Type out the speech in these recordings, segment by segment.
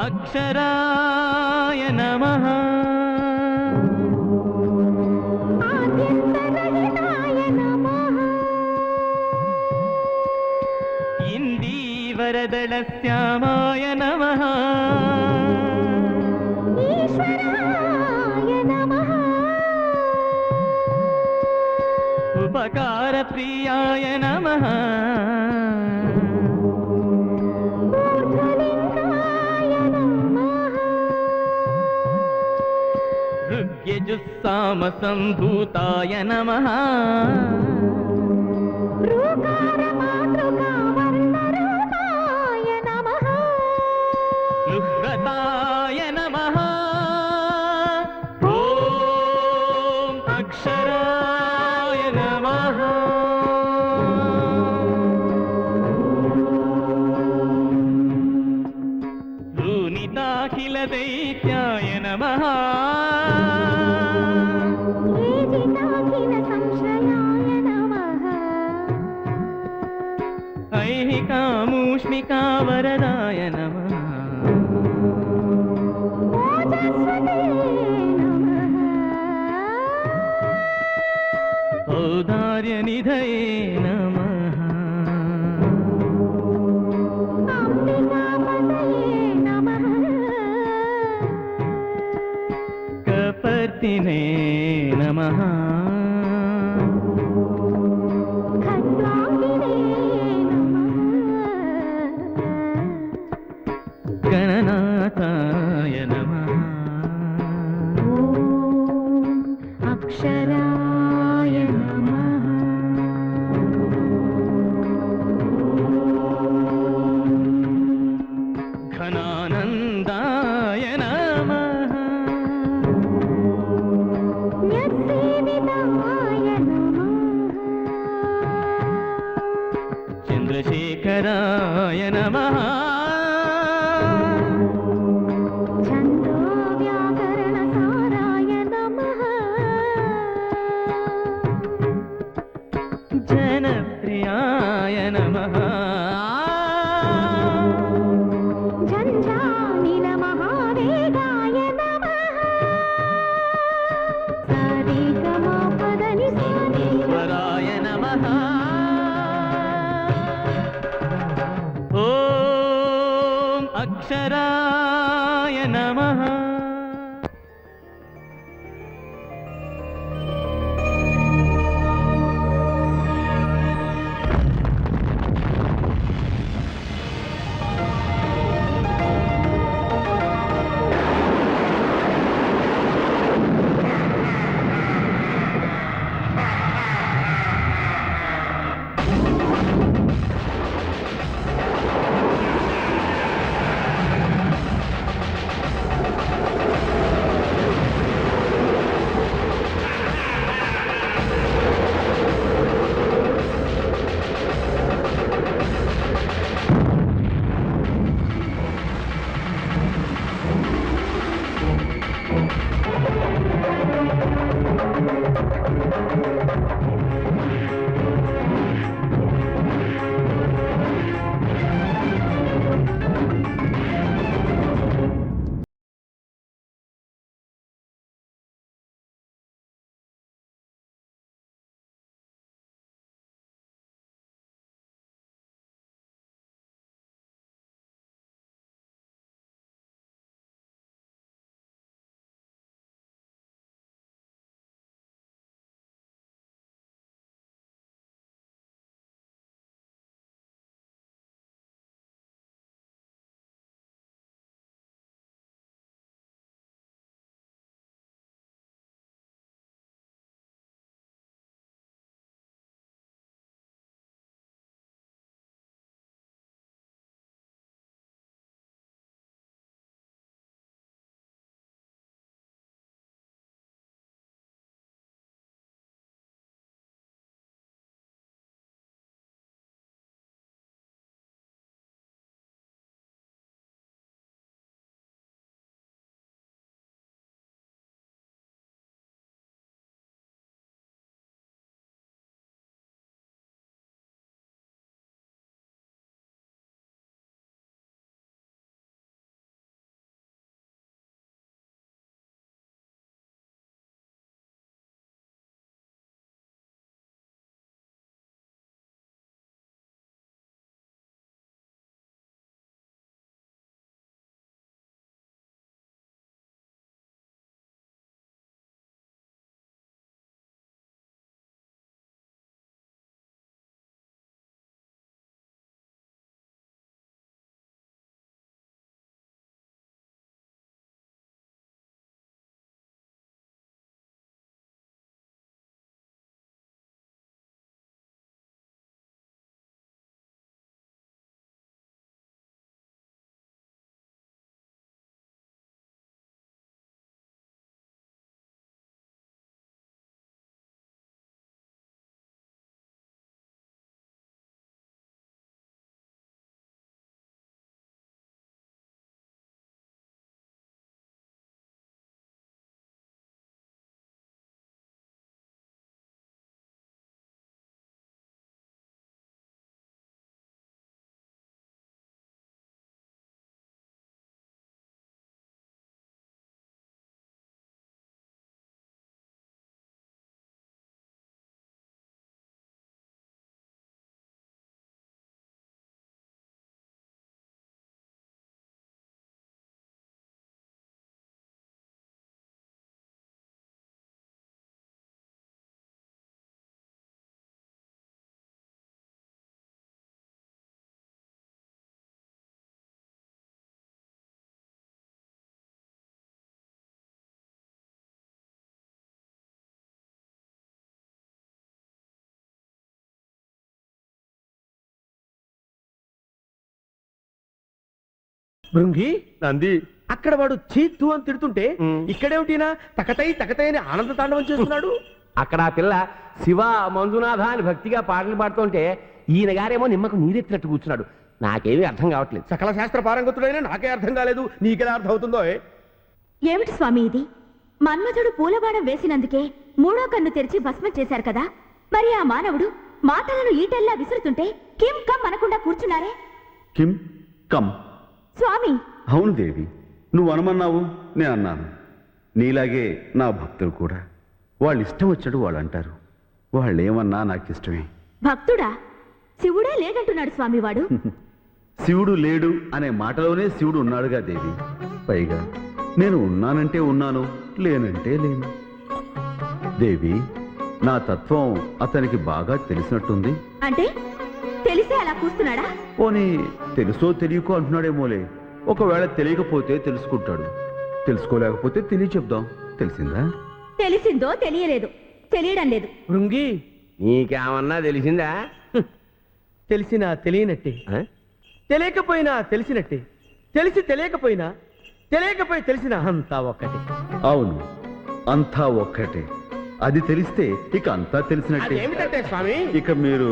అక్షరాయ నమః ఆద్యంతరహితాయ నమః ఇందీవరదళశ్యామాయ నమః ఈశ్వరాయ నమః ఉపకారప్రియాయ నమః ఊర్ధ్వలింగాయ నమః ఋగ్యజుస్సామసంభూతాయ నమః ఋకారమాతృకావర్ణరూపాయ నమః లుహ్రతాయ నమః ఓం అక్షరాయ నమః ధూనితాఖిలదైత్యాయ నమః ఏజితాఖిల సంశ్రయాయ నమః ఐహికామూష్మికావరదాయ నమః ఓజస్వతే నమః ఔదార్యనిధయే నమః అంబికాపతయే నమః కపర్తినే నమః ఖడ్వాంగినే నమః గణనాథాయ నమః ఓం అక్షరాయ నమః ఘనానందాయ నమః న్యస్సేవితాయ నమః చంద్రశేఖరాయ నమః ఛందో వ్యాకరణ సారాయ నమః జనప్రియాయ నమః ఝంఝానిల మహావేగాయ నమః సారిగమపదని ఈశ్వరాయ నమః ఓం అక్షరాయ నమః భృంగి నంది అక్కడ వాడు చీత్తు అని తిడుతుంటే మ్. ఇక్కడేమిటినా తకతై తకతై అని ఆనంద తాండవం చేస్తున్నాడు. అక్కడ ఆ పిల్ల శివ మంజునాథ అని భక్తిగా పాటలు పాడుతుంటే ఈయన గారేమో నిమ్మకు నీరెత్తినట్టు కూర్చున్నాడు. నాకేమీ అర్థం కావట్లేదు. సకల శాస్త్ర పారంగతుడైనా నాకే అర్థం కాలేదు, నీకెలా అర్థం అవుతుందో? ఏమిటి స్వామి ఇది? మన్మథుడు పూలబాణం వేసినందుకే మూడో కన్ను తెరిచి భస్మం చేశారు కదా, మరి ఆ మానవుడు మాటలను ఈటెల్లా విసురుతుంటే కిం కమ్ అనకుండా కూర్చున్నారే? కిం కమ్. స్వామి, అవును దేవి, నువ్వు అనమన్నావు, నేను అన్నాను. నీలాగే నా భక్తులు కూడా వాళ్ళు ఇష్టం వచ్చాడు వాళ్ళు అంటారు. వాళ్ళు ఏమన్నా నాకు ఇష్టమే. భక్తుడా? శివుడే లేదంటున్నాడు స్వామి వాడు. శివుడు లేడు అనే మాటలోనే శివుడు ఉన్నాడుగా దేవి. పైగా నేను ఉన్నానంటే ఉన్నాను, లేనంటే లేను. దేవి, నా తత్వం అతనికి బాగా తెలిసినట్టుంది. అంటే తెలిసే అలా కూస్తున్నాడా? పోనీ తెలుసో తెలియకో అంటున్నాడేమోలే. ఒకవేళ తెలియకపోతే తెలుసుకుంటాడు, తెలుసుకోలేకపోతే తెలియచెప్దాం. తెలిసిందా? తెలిసిందో తెలియలేదు, తెలియడం లేదు. భృంగి నీకేమన్నా తెలిసిందా? తెలిసినా తెలియనట్టే, ఆ? తెలియకపోయినా తెలిసినట్టే, తెలిసి తెలియకపోయినా తెలియకపోయి తెలిసిన అంతా ఒక్కటే. అవును, అంతా ఒక్కటే. అది తెలిస్తే ఇక అంతా తెలిసినట్టే. అదేమిటంటే స్వామి? ఇక మీరు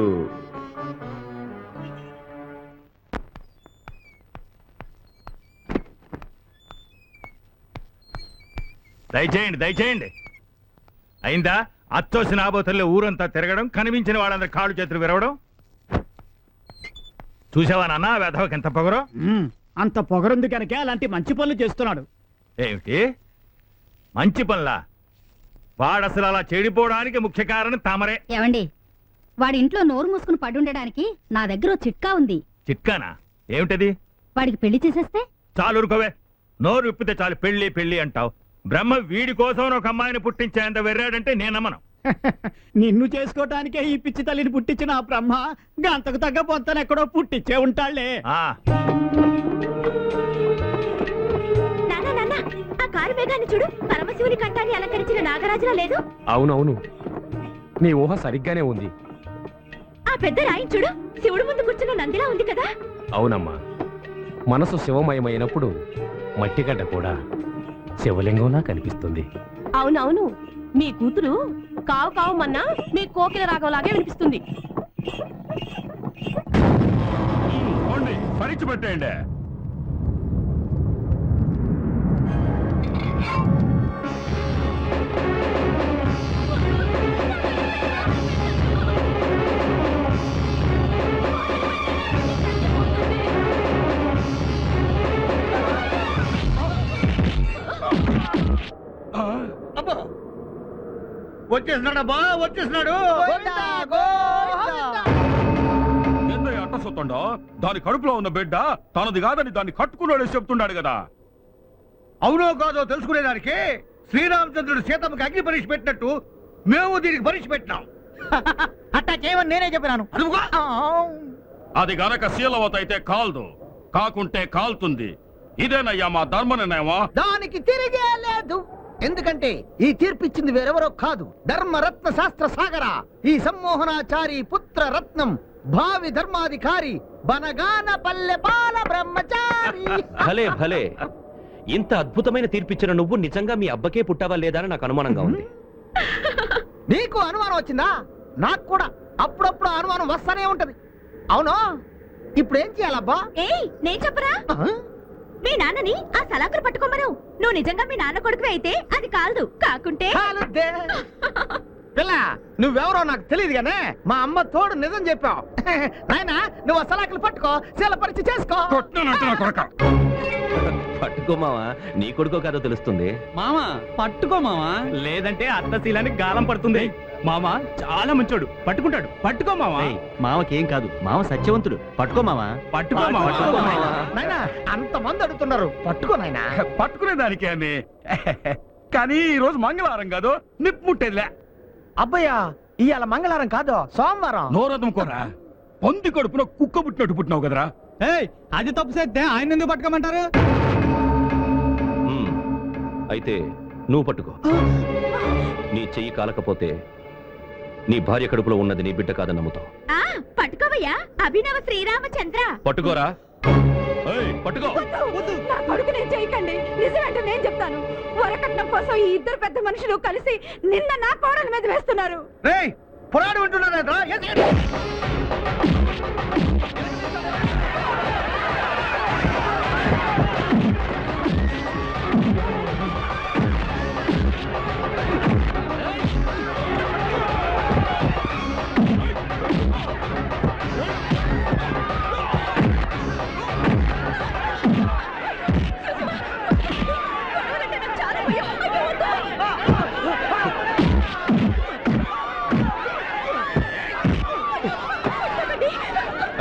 దయచేయండి దయచేయండి. అయిందా? అచ్చోసిన ఆబోతుల్లో ఊరంతా తిరగడం, కనిపించిన వాళ్ళందరూ కాళ్ళు చేతులు విరవడం. చూసావా నాన్న వెధవకి ఎంత పొగరో? అంత పొగరుంది కనుక అలాంటి మంచి పనులు చేస్తున్నాడు. ఏమిటి మంచి పనులా? వాడసలు అలా చెడిపోవడానికి ముఖ్య కారణం తమరే. ఏవండి, వాడి ఇంట్లో నోరు మూసుకుని పడుండడానికి నా దగ్గర ఓ చిట్కా ఉంది. చిట్కానా? ఏమిటది? వాడికి పెళ్లి చేసేస్తే చాలు ఊరుకోవే. నోరు విప్పితే చాలు పెళ్లి పెళ్లి అంటావు. బ్రహ్మ వీడి కోసం ఒక అమ్మాయిని పుట్టించేంత వెర్రాడంటే నేను నమ్మను. నిన్ను చేసుకోవటానికే ఈ పిచ్చి తల్లిని పుట్టించిన ఆ బ్రహ్మ గంతకు తగ్గ పొంతను ఎక్కడో పుట్టించే ఉంటాళ్లే. ఆ నాన్న నాన్న, ఆ కారు వేగాన్ని చూడు, పరమశివుని కంఠాన్ని అలంకరించిన నాగరాజులా లేదు? అవునవును, నీ ఊహ సరిగ్గానే ఉంది. ఆ పెద్ద రాయిని చూడు, శివుడు ముందు కూర్చున్న నందిలా ఉంది కదా? అవునమ్మా, మనసు శివమయమైనప్పుడు మట్టిగడ్డ కూడా శివలింగంలా కనిపిస్తుంది. అవునవును, మీ కూతురు కావు కావుమన్నా మీ కోకిల రాగంలాగే వినిపిస్తుంది. పరీక్ష పెట్టేయండి. వచ్చేస్తున్నాడు, వచ్చేస్తున్నాడు. అట్టసొత్తండో దాని కడుపులో ఉన్న బిడ్డ తనది కాదని దాన్ని కట్టుకున్నాడు చెప్తున్నాడు కదా. అవునో కాదో తెలుసుకునేదానికి శ్రీరామచంద్రుడు సీతమ్మకి అగ్ని పరీక్ష పెట్టినట్టు మేము దీనికి పరీక్ష పెట్టినాం. అట్టా చేయమని నేనే చెప్పినాను. అది గనక శీలవత అయితే కాల్దు, కాకుంటే కాల్తుంది. ఇదేనయ్యా మా ధర్మ నిర్ణయమా? దానికి తిరిగే లేదు. ఎందుకంటే ఈ తీర్పిచ్చింది వేరెవరో కాదు, ధర్మరత్న శాస్త్ర సాగర, ఈ సమ్మోహనాచారి పుత్ర రత్నం, భావి ధర్మాధికారి, బనగాన పల్లె బాల బ్రహ్మచారి. భలే భలే, ఇంత అద్భుతమైన తీర్పిచ్చిన నువ్వు నిజంగా మీ అబ్బకే పుట్టావా లేదా అని నాకు అనుమానంగా ఉంది. నీకు అనుమానం వచ్చిందా? నాకు కూడా అప్పుడప్పుడు అనుమానం వస్తానే ఉంటది. అవును, ఇప్పుడు ఏం చేయాలబ్బా? ఏయ్, నేను చెప్పరా? మీ నాన్నని ఆ సలాకులు పట్టుకోమను. నువ్వు నిజంగా మీ నాన్న కొడుకు అయితే అది కాదు, కాకుంటే కాలుద్దే. పిల్ల, నువ్వెవరో నాకు తెలియదు గానే మా అమ్మ తోడు నిజం చెప్పావు. నాయనా, నువ్వు ఆ సలాకులు పట్టుకో, శీల పరిచయం చేసుకో. పట్టుకోమావా, నీ కొడుకో కాదో తెలుస్తుంది. మామా పట్టుకో మామా. లేదంటే అత్తశీలానికి గాలం పడుతుంది. మామ చాలా మంచోడు, పట్టుకుంటాడు. పట్టుకో మామ. మామకేం కాదు, మామ సత్యవంతుడు. పట్టుకో మావా. పట్టుకో మామ. నాయనా, అంతమంది అడుగుతున్నారు, పట్టుకో నాయనా. పట్టుకునే దానికే అని. కానీ ఈ రోజు మంగళవారం కాదు, నిప్పు ముట్టేదిలే. అబ్బయ్యా, ఇవాళ మంగళవారం కాదు, సోమవారం. నోరదం కోరా, పంది కడుపున కుక్క పుట్టినట్టు పుట్టినావు కదరా. ఏయ్, అది తప్పు చేస్తే ఆయన ఎందుకు పట్టుకోమంటారు? అయితే నువ్వు పట్టుకో. నీ చెయ్యి కాలకపోతే నీ భార్య కడుపులో ఉన్నది నీ బిడ్డ కాదని నమ్ముతావు. పట్టుకోవయ్యా అభినవ శ్రీరామచంద్ర. పట్టుకోరా. ఏయ్, పట్టుకో. నా కొడుకు నేను చేయకండి. నిజమేంటో నేను చెప్తాను. వరకట్నం కోసం ఈ ఇద్దరు పెద్ద మనుషులు కలిసి నిన్న నా కోడల మీద వేస్తున్నారు. రేయ్ పురాణం వింటున్నారా?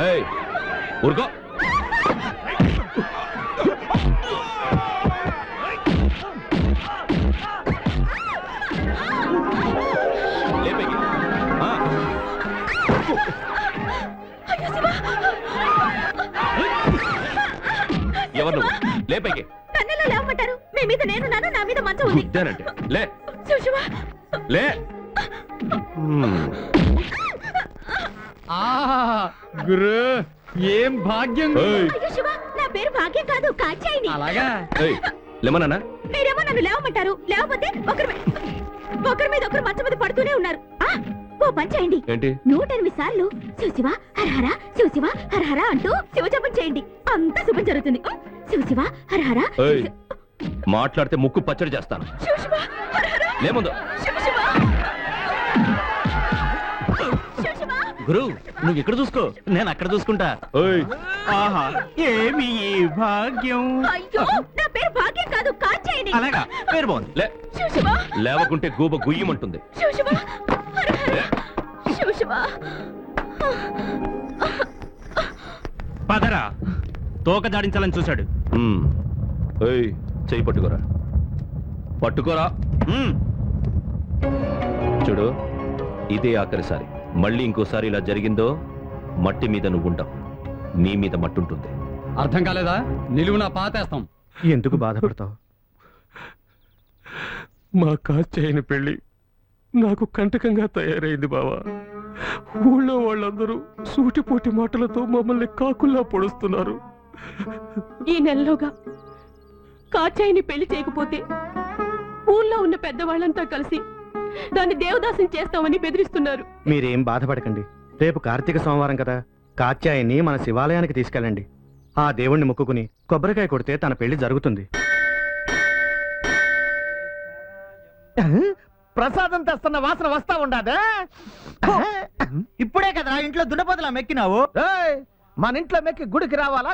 ఏయ్, ఊరుకో. లేపేకి. ఆ. ఎవరు నువ్వు? లేపేకి. నన్నెలా లేవమంటారు? మీ మీద నేనున్నాను, నా మీద మంచం ఉంది. గుద్దానంటే లే. శివ లే. గురు ఏం భాగ్యం. ఏయ్, అయ్యో శివ, నా పేరు భాగ్యం కాదు, కాచాయిని. అలాగా? ఏయ్, లేమన్నా? మీరేమో నన్ను లేవమంటారు, లేకపోతే ఒకరి మీద ఒకరు మంచం మీద పడుతూనే ఉన్నారు. ఓ పని చేయండి. ఏంటి? 108 సార్లు శివశివ హరహర శివశివ హరహర అంటూ శివజపం చేయండి. అంత శుభం జరుగుతుంది. శివశివ హరహర ఏయ్, మాట్లాడితే ముక్కు పచ్చడి చేస్తాను. శివశివ హరహర లేముందు. శివశివ శివశివ. గురు నువ్వు ఇక్కడ చూసుకో, నేను అక్కడ చూసుకుంటా. ఏయ్, ఆహా ఏమి ఈ భాగ్యం. అయ్యో, నా పేరు భాగ్యం కాదు, కాచాయిని. అలాగా, పేరు బాగుంది. లే. శివశివ లేవకుంటే గూబ గుయ్యమంటుంది. శివశివ హరహర శివశివ. పదరా, తోక జాడించాలని చూశాడు. ఏయ్, చెయ్యి పట్టుకోరా. పట్టుకోరా. చూడు, ఇదే ఆఖరిసారి. మళ్ళీ ఇంకోసారి ఇలా జరిగిందో మట్టి మీద నువ్వు ఉంటావు, నీ మీద మట్టి ఉంటుంది. అర్థం కాలేదా? నిలువునా పాతేస్తాం. ఎందుకు బాధపడతావు? మా కాచేయని పెళ్లి నాకు కంటకంగా తయారైంది బావా. ఊళ్ళో వాళ్ళందరూ సూటిపోటి మాటలతో మమ్మల్ని కాకుల్లా పొడుస్తున్నారు. ఈ నెలలోగా కాచాయిని పెళ్లి చేయకపోతే ఊళ్ళో ఉన్న పెద్దవాళ్ళంతా కలిసి దాన్ని దేవదాసం చేస్తామని బెదిరిస్తున్నారు. మీరేం బాధపడకండి. రేపు కార్తీక సోమవారం కదా, కాత్యాయని మన శివాలయానికి తీసుకెళ్ళండి. ఆ దేవుణ్ణి మొక్కుకుని కొబ్బరికాయ కొడితే తన పెళ్లి జరుగుతుంది. ప్రసాదం తెస్తున్న వాసన వస్తా ఉండాదా? ఇప్పుడే కదా ఇంట్లో దున్నపోతలా మెక్కినావు. ఏయ్, మన ఇంట్లో మెక్కి గుడికి రావాలా?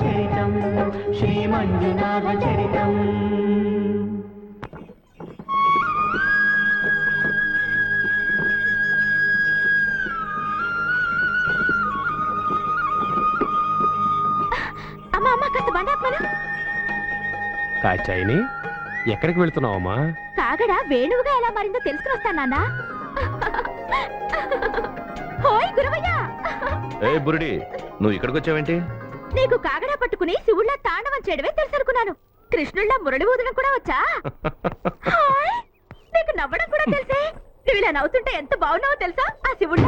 చరితం శ్రీ మంజునాథ చరితం. అమ్మా అమ్మా కాస్త బండాత్మను. కాచాయిని ఎక్కడికి వెళ్తున్నావమ్మా? కాగడ వేణువుగా ఎలా మారిందో తెలుసుకుని వస్తాను నాన్న. హోయ్ గురవయ్య. ఏ బురుడి, నువ్వు ఇక్కడికి వచ్చావేంటి? నీకు కాగడ పట్టుకుని శివుళ్ళ తాండవం చేయడమే తెలుసు అనుకున్నాను. కృష్ణుళ్ళ మురళి ఊదడం కూడా వచ్చా? హాయ్, నీకు నవ్వడం కూడా తెలుసే. నువ్వు ఇలా నవ్వుతుంటే ఎంత బాగున్నావో తెలుసా? ఆ శివుళ్ళ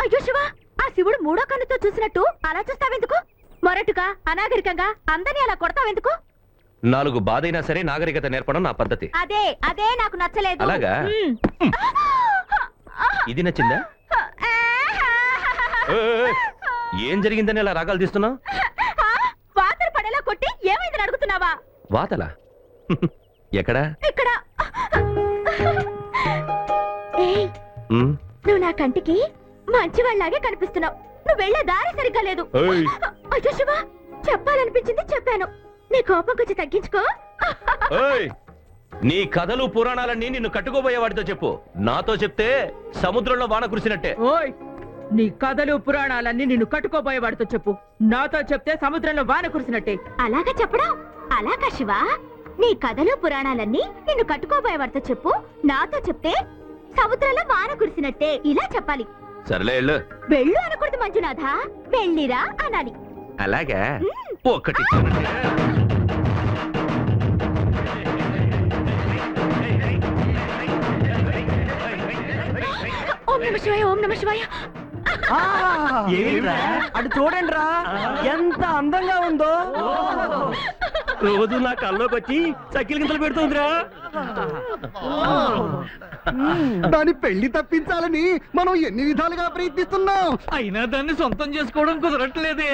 అయ్యో శివ, ఆ శివుడు మూడో కన్నుతో చూసినట్టు అలా చూస్తావెందుకు? మొరటుగా అనాగరికంగా అందరినీ అలా కొడతావెందుకు? 4 బాధైనా సరే నాగరికత నేర్పడం నా పద్ధతి. అదే అదే నాకు నచ్చలేదు. అలాగా? ఇది నచ్చిందా? ఏయ్, ఏం జరిగిందని ఇలా రాగాలు తీస్తున్నావు? వాతలు పడేలా కొట్టి ఏమైందని అడుగుతున్నావా? వాతలా? ఎక్కడా? ఇక్కడ. ఏయ్, ఉమ్, నువ్వు నా కంటికి మంచివాళ్లాగే కనిపిస్తున్నావు. నువ్వు వెళ్లే దారి సరిగ్గా లేదు. ఏయ్. అయ్యో శివ, చెప్పాలనిపించింది చెప్పాను. నీ కోపం కొంచెం తగ్గించుకో. ఏయ్, నీ కథలు పురాణాలన్నీ నిన్ను కట్టుకోబోయేవాడితో చెప్పు. నాతో చెప్తే సముద్రంలో వాన కురిసినట్టే. ఓయ్, నీ కథలు పురాణాలన్నీ నిన్ను కట్టుకోబోయేవాడితో చెప్పు. నాతో చెప్తే సముద్రంలో వాన కురిసినట్టే. అలాగా చెప్పడం? అలాగా శివ, నీ కథలు పురాణాలన్నీ నిన్ను కట్టుకోబోయేవాడితో చెప్పు. నాతో చెప్తే సముద్రంలో వాన కురిసినట్టే. ఇలా చెప్పాలి. సర్లే వెళ్ళు. వెళ్ళు అనకూడదు మంజునాథ, వెళ్ళిరా అనాలి. అలాగా? ఒకటి ఓం నమ శివాయ, ఓం నమ శివాయ. అటు చూడండి రా, ఎంత అందంగా ఉందో. రోజు నా కల్లోకి వచ్చి చక్కిల గింతలు పెడుతుందిరా. దాని పెళ్లి తప్పించాలని మనం ఎన్ని విధాలుగా ప్రయత్నిస్తున్నాం. అయినా దాన్ని సొంతం చేసుకోవడం కుదరట్లేదే.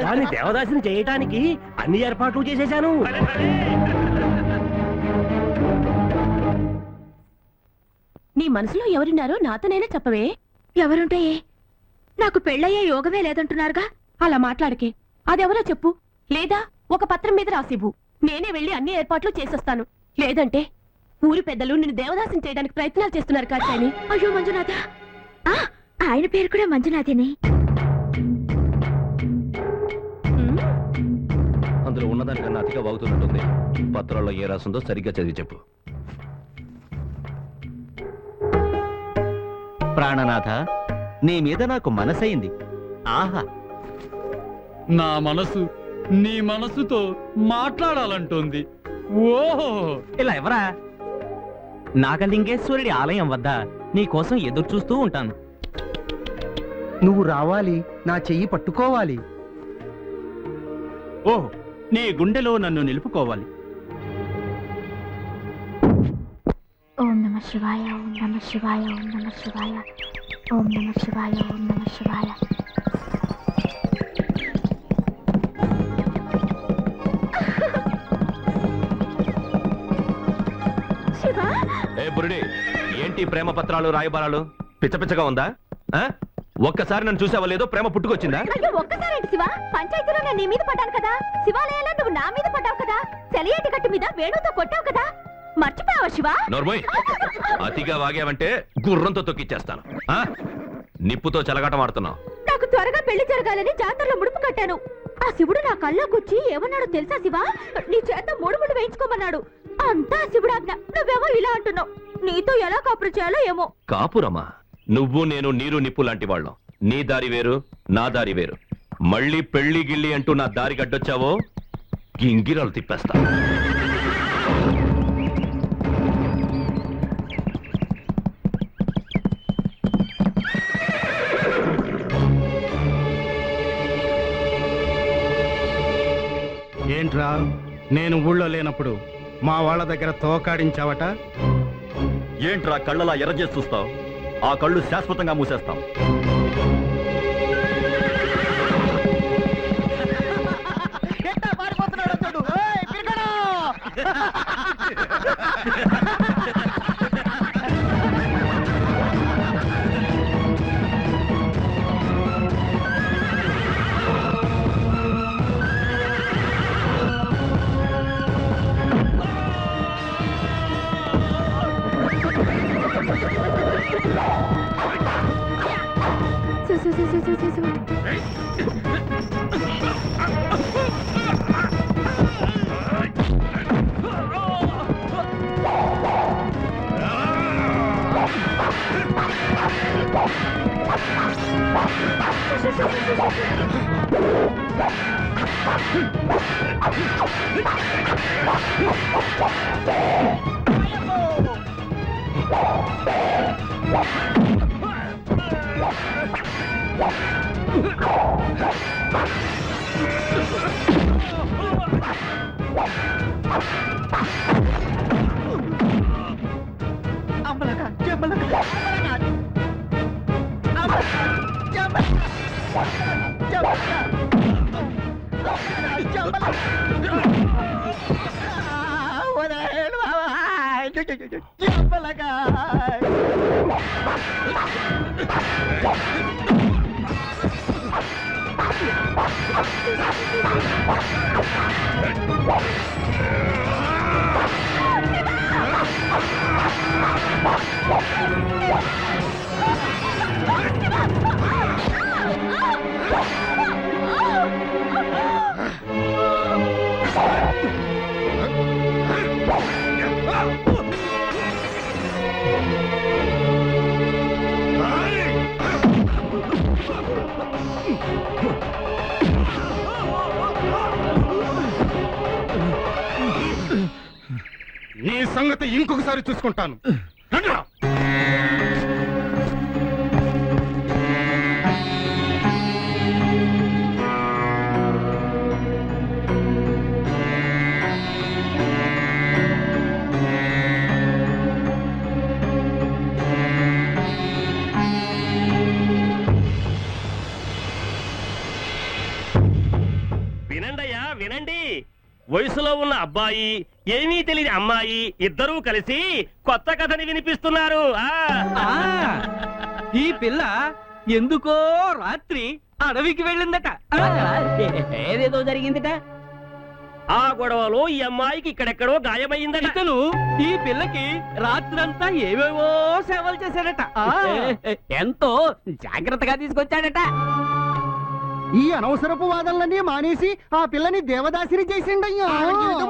దాన్ని దేవదాసిని చేయటానికి అన్ని ఏర్పాట్లు చేసేశాను. నీ మనసులో ఎవరున్నారో నాతోనైనా చెప్పవే. ఎవరుంటే నాకు పెళ్ళయ్యే యోగమే లేదంటున్నారుగా. అలా మాట్లాడకే. అదెవరో చెప్పు. లేదా ఒక పత్రం మీద రాసివ్వు. నేనే వెళ్ళి అన్ని ఏర్పాట్లు చేసొస్తాను. లేదంటే ఊరి పెద్దలు నిన్ను దేవదాసం చేయడానికి ప్రయత్నాలు చేస్తున్నారు కాచాయని. అయ్యో మంజునాథ, ఆయన పేరు కూడా మంజునాథేనే. అందులో ఉన్నదానికన్నా అతిగా వాగుతున్నట్టుంది. పత్రాల్లో ఏ రాసిందో సరిగ్గా చదివి చెప్పు. ప్రాణనాథ, నీ మీద నాకు మనసైంది. ఆహా, నా మనసు నీ మనసుతో మాట్లాడాలంటోంది. ఓహో, ఇలా ఎవరా? నాగలింగేశ్వరుడి ఆలయం వద్ద నీ కోసం ఎదురు చూస్తూ ఉంటాను. నువ్వు రావాలి, నా చెయ్యి పట్టుకోవాలి. ఓహ్, నీ గుండెలో నన్ను నిలుపుకోవాలి. ఓం నమ శివాయ, ఓం నమ శివాయ, ఓం నమ శివాయ, ఓం నమ శివాయ, ఓం నమ శివాయ. శివ, ఏ బురుడి, ఏంటి ప్రేమ పత్రాలు రాయబారాలు? పిచ్చపిచ్చగా ఉందా? ఆ? ఒక్కసారి నన్ను చూసావా లేదో ప్రేమ పుట్టుకొచ్చిందా? అయ్యో ఒక్కసారేంటి శివ, పంచాయతీలో నేను నీ మీద పడ్డాను కదా. శివాలయంలో నువ్వు నా మీద పడ్డావు కదా. సెలయేటి గట్టు మీద వేణుతో కొట్టావు కదా. మర్చిపోయావా శివ? నోర్మోయ్, అతిగా వాగావంటే గుర్రంతో తొక్కిచ్చేస్తాను. ఆ? నిప్పుతో చెలగాటం ఆడుతున్నావు. నాకు త్వరగా పెళ్లి జరగాలని జాతరలో ముడుపు కట్టాను. ఆ శివుడు నా కళ్ళకొచ్చి ఏమన్నాడో తెలుసా శివ? నీ చేత ముడుములు వేయించుకోమన్నాడు. అంతా శివుడాజ్ఞ. నువ్వేమో ఇలా అంటున్నావు. నీతో ఎలా కాపురం చేయాలో ఏమో. కాపురమా? నువ్వు నేను నీరు నిప్పు లాంటి వాళ్ళం. నీ దారి వేరు, నా దారి వేరు. మళ్ళీ పెళ్లి గిళ్ళి అంటూ నా దారి గడ్డొచ్చావో గింగిరాలు తిప్పేస్తా. ఏంట్రా, నేను ఊళ్ళో లేనప్పుడు మా వాళ్ళ దగ్గర తోకాడించావట? ఏంట్రా కళ్ళలా ఎర్రజేసి చూస్తావు? ఆ కళ్ళు శాశ్వతంగా మూసేస్తాం. నీ సంగతి ఇంకొకసారి చూసుకుంటాను. రండిరా. వినండయ్యా వినండి. వయసులో ఉన్న అబ్బాయి ఏమీ తెలియని అమ్మాయి ఇద్దరూ కలిసి కొత్త కథని వినిపిస్తున్నారు. ఈ పిల్ల ఎందుకో రాత్రి అడవికి వెళ్ళిందట. ఏదేదో జరిగిందట. ఆ గొడవలో ఈ అమ్మాయికి ఇక్కడెక్కడో గాయమైందట. ఇతను ఈ పిల్లకి రాత్రంతా ఏవేవో సేవలు చేశాడట. ఎంతో జాగ్రత్తగా తీసుకొచ్చాడట. ఈ అనవసరపు వాదనలన్నీ మానేసి ఆ పిల్లని దేవదాసిని చేసిండయ్యా.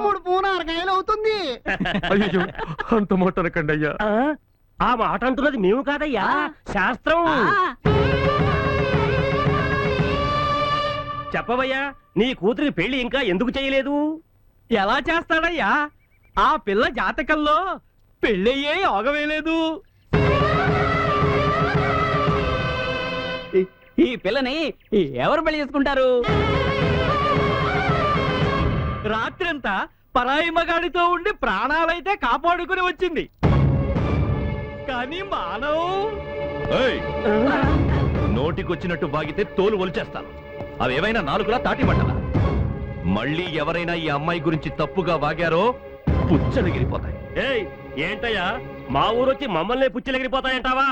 3 పూన అరకాయలు అవుతుంది. అయ్యో అంత మాట అనకండి అయ్యా. ఆ మాట అంటున్నది మేము కాదయ్యా, శాస్త్రం. చెప్పవయ్యా, నీ కూతురికి పెళ్లి ఇంకా ఎందుకు చేయలేదు? ఎలా చేస్తాడయ్యా? ఆ పిల్ల జాతకంలో పెళ్ళయ్యే యోగవేలేదు. ఈ పిల్లని ఎవరు పెళ్లి చేసుకుంటారు? రాత్రంతా పరాయి మగాడితో ఉండి ప్రాణాలైతే కాపాడుకుని వచ్చింది, కానీ మానవు నోటికొచ్చినట్టు బాగితే తోలు ఒలిచేస్తాను. అవేవైనా నాలుగులా తాటి పట్టలా. మళ్ళీ ఎవరైనా ఈ అమ్మాయి గురించి తప్పుగా వాగారో పుచ్చలగిరిపోతాయి. ఏయ్ ఏంటయ్యా, మా ఊరొచ్చి మమ్మల్ని పుచ్చిలగిరిపోతాయంటావా?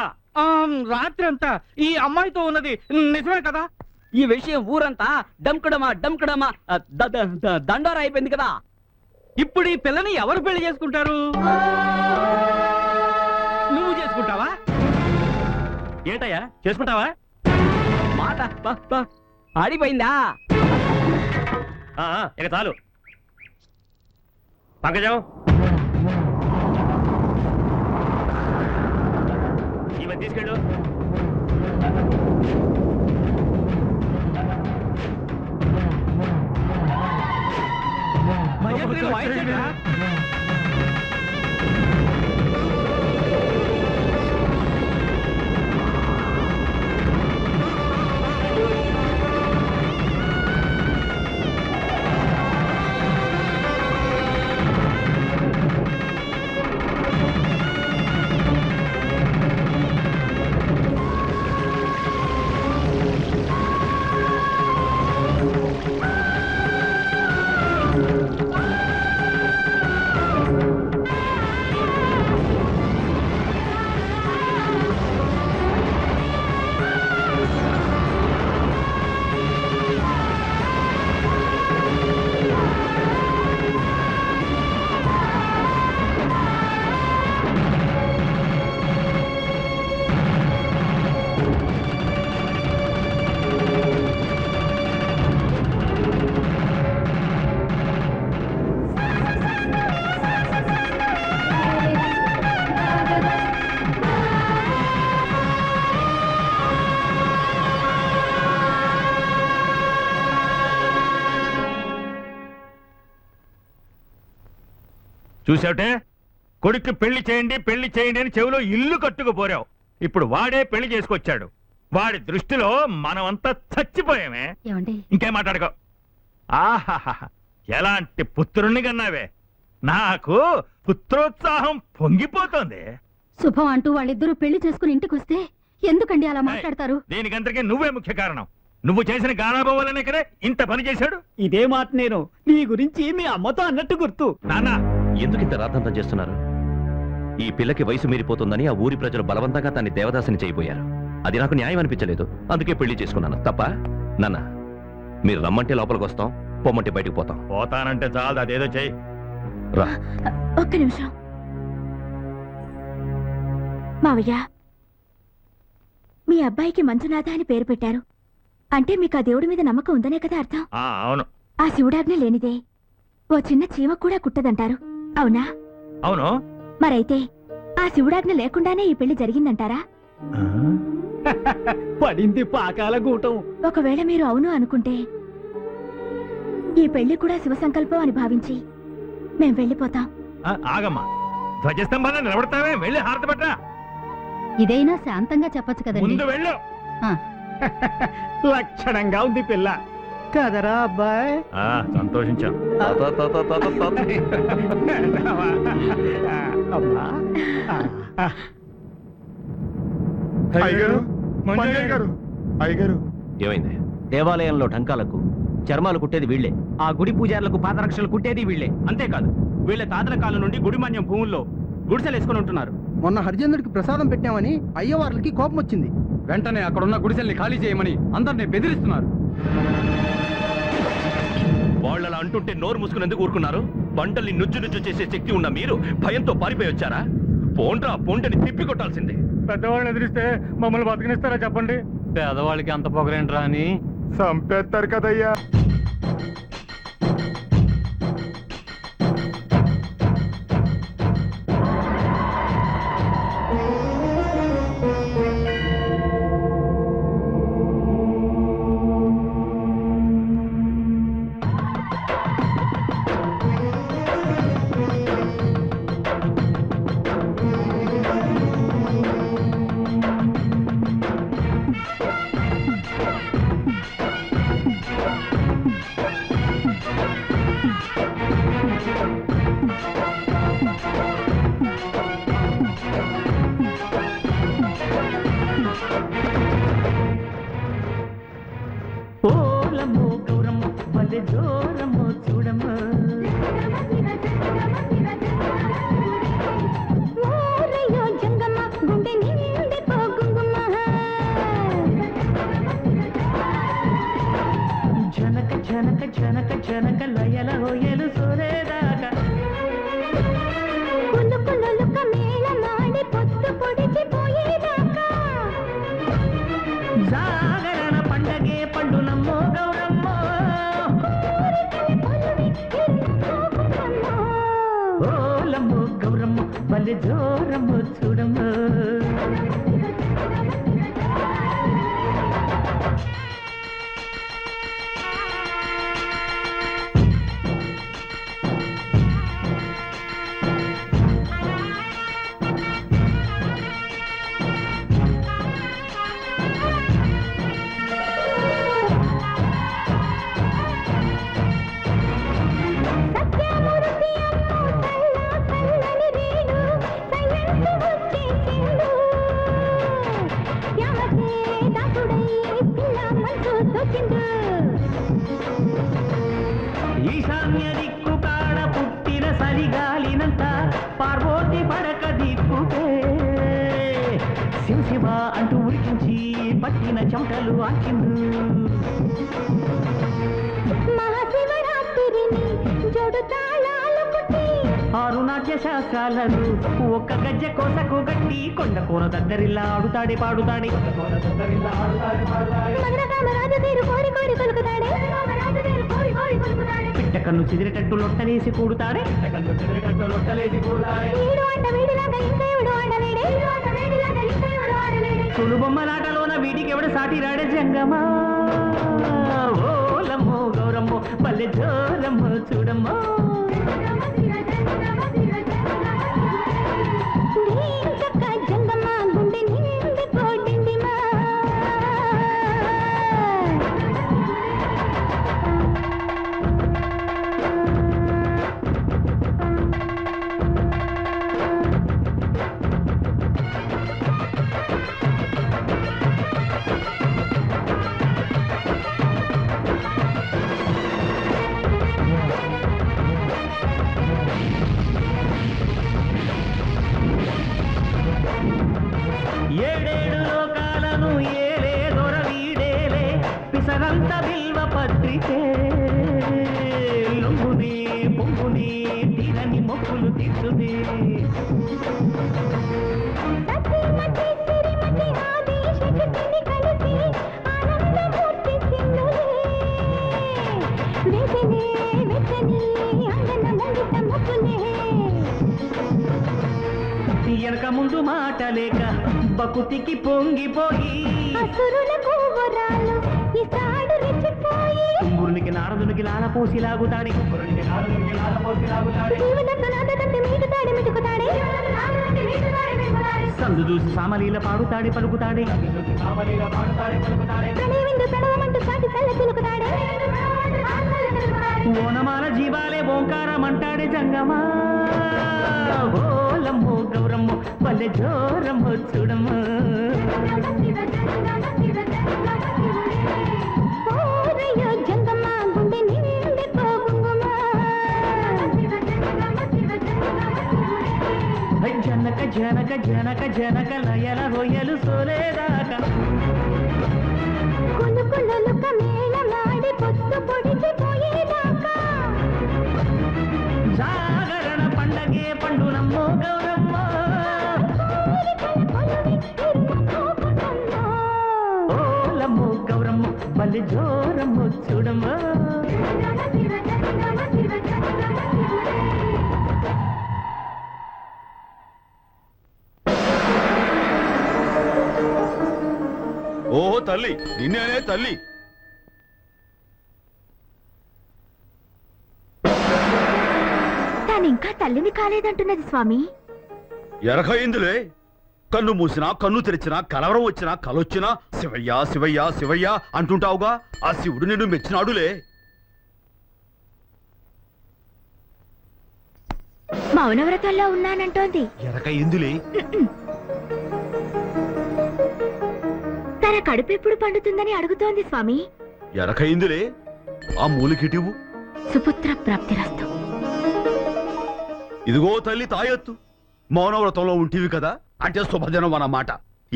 రాత్రంతా ఈ అమ్మాయితో ఉన్నది నిజమే కదా? ఈ విషయం ఊరంతా డంకడమా దండోరా అయిపోయింది కదా. ఇప్పుడు ఈ పిల్లని ఎవరు పెళ్లి చేసుకుంటారు? నువ్వు చేసుకుంటావా? ఏంటయ్యా చేసుకుంటావా? మాట ఆడిపోయిందా? ఇక చాలు. పంకజం, ఇవన్నీ తీసుకెళ్ళు. చూసావుటే కొడుక్కి పెళ్లి చేయండి అని చెవిలో ఇల్లు కట్టుకుపోరావు. ఇప్పుడు వాడే పెళ్లి చేసుకొచ్చాడు. వాడి దృష్టిలో మనమంతా చచ్చిపోయామే. ఏమండి ఇంకేం మాట్లాడుకో. ఆహాహా, ఎలాంటి పుత్రుణ్ణి కన్నావే. నాకు పుత్రోత్సాహం పొంగిపోతోంది. శుభం అంటూ వాళ్ళిద్దరూ పెళ్లి చేసుకుని ఇంటికి వస్తే ఎందుకండి అలా మాట్లాడతారు? దీనికంతకే నువ్వే ముఖ్య కారణం. నువ్వు చేసిన గారాబం వల్లనే కదా ఇంత పని చేశాడు. ఇదే మాట నేను నీ గురించి మీ అమ్మతో అన్నట్టు గుర్తు. నాన్న, ఎందుకు ఇంత రాద్ధాంతం చేస్తున్నారు? ఈ పిల్లకి వయసు మీరిపోతుందని ఆ ఊరి ప్రజలు బలవంతంగా తన్ని దేవదాసిని చేయబోయారు. అది నాకు న్యాయం అనిపించలేదు, అందుకే పెళ్లి చేసుకున్నాను. తప్ప నాన్న, మీరు రమ్మంటే లోపలికి వస్తాం, పొమ్మంటే బయటకు పోతాం. పోతానంటే చాలు, అదేదో చెయ్యి. రా. ఒక్క నిమిషం మావయ్య, మీ అబ్బాయికి మంజునాథ అని పేరు పెట్టారు అంటే మీకు ఆ దేవుడి మీద నమ్మకం ఉందనే కదా అర్థం. అవును. ఆ శివుడాజ్ఞ లేనిదే ఓ చిన్న చీమ కూడా కుట్టదంటారు, అవునా? అవును. మరైతే ఆ శివుడాజ్ఞ లేకుండానే ఈ పెళ్లి జరిగిందంటారా? పడింది పాకాల గూటం. ఒకవేళ మీరు అవును అనుకుంటే ఈ పెళ్లి కూడా శివ సంకల్పం అని భావించి మేం వెళ్ళిపోతాం. ఆగమ్మా, ధ్వజస్తంభాన్ని నిలబడతావే, వెళ్ళి హారతి పట్టరా. ఇదైనా శాంతంగా చెప్పొచ్చు కదండి. ముందు వెళ్ళు. లక్షణంగా ఉంది పిల్ల కదరా అబ్బాయి. సంతోషించాం. ఏమైంది? దేవాలయంలో ఢంకాలకు చర్మాలు కుట్టేది వీళ్లే, ఆ గుడి పూజారులకు పాదరక్షలు కుట్టేది వీళ్లే. అంతేకాదు వీళ్ళ తాతల కాలం నుండి గుడిమాన్యం భూముల్లో గుడిసెలేసుకుని ఉంటున్నారు. మొన్న హరిజనుడికి ప్రసాదం పెట్టామని అయ్యవార్లకి కోపం వచ్చింది. వెంటనే అక్కడున్న గుడిసెల్ని ఖాళీ చేయమని అందరినీ బెదిరిస్తున్నారు. వాళ్ళలా అంటుంటే నోరు మూసుకుని ఎందుకు ఊరుకున్నారు? పంటల్ని నుజ్జు నుజ్జు చేసే శక్తి ఉన్న మీరు భయంతో పారిపోయి వచ్చారా? పోండ్రా పోంటని తిప్పి కొట్టాల్సిందే. పెద్దవాళ్ళని ఎదిరిస్తే మమ్మల్ని బతికినిస్తారా చెప్పండి? పేదవాళ్ళకి అంత పొగరేంట్రా అని చంపేస్తారు కదయ్యా. ఈశాన్య దిక్కు కాడ పుట్టిన సరిగాలినంత పార్వతి పడక దిక్కుకే శివ శివ అంటూ ఉడికించి పట్టిన చెమటలు ఆచిందు. ఆరు నాట్య శాస్త్రాలను ఒక్క గజ్జ కోసకు గట్టి కొండ కోన దగ్గరిల్లా ఆడుతాడే పాడుతాడే. పిట్టకన్ను చిదిరేటట్టు లొట్టలేసి కూడుతాడే. తులుబొమ్మలాటలోన వీడికి ఎవడు సాటి రాడే జంగమా. ఓలమ్మో గౌరమ్మో పల్లె జోరమ్మో చూడమ్మో. పలికే లొంగుని పొంగుని తీరని మొక్కులు తీర్చుది వెనక ముందు మాట లేక బకుతికి పొంగిపోయి కుంగురునికి నారదునికి లాలపోసి లాగుతాడి సందు చూసి సామలీల పాడుతాడి పలుకుతాడి ఓనమాల జీవాలే ఓంకారమంటాడే జంగమా ఓలమ్మో గౌరమ్మో పల్లె జోరమ్మో చూడమ్మో జనక జనక జనక జనక లయల హొయ్యలు సోలేదాకా జాగరణ పండగే పండునమ్మో గౌరమ్మ ఓలమ్మో గౌరమ్మ బలి జోరమ్మో చూడమ్మ ఓహో తల్లి నిన్నేనే తల్లి. తానింకా తల్లిని కాలేదంటున్నది స్వామి. ఎరకయిందులే. కన్ను మూసినా కన్ను తెరిచినా కలవరం వచ్చినా కలొచ్చినా శివయ్య శివయ్య శివయ్య అంటుంటావుగా. ఆ శివుడు నిన్ను మెచ్చినాడులే. మౌనవ్రతంలో ఉన్నానంటోంది. ఎరకయిందులే. తన కడుపు ఎప్పుడు పండుతుందని అడుగుతోంది స్వామి. ఎరకయిందులే. ఆ మూలికిటివు. సుపుత్ర ప్రాప్తిరస్తు. ఇదిగో తల్లి తాయెత్తు. మౌనవ్రతంలో ఉంటివి కదా అంటే శుభజనం అన్నమాట.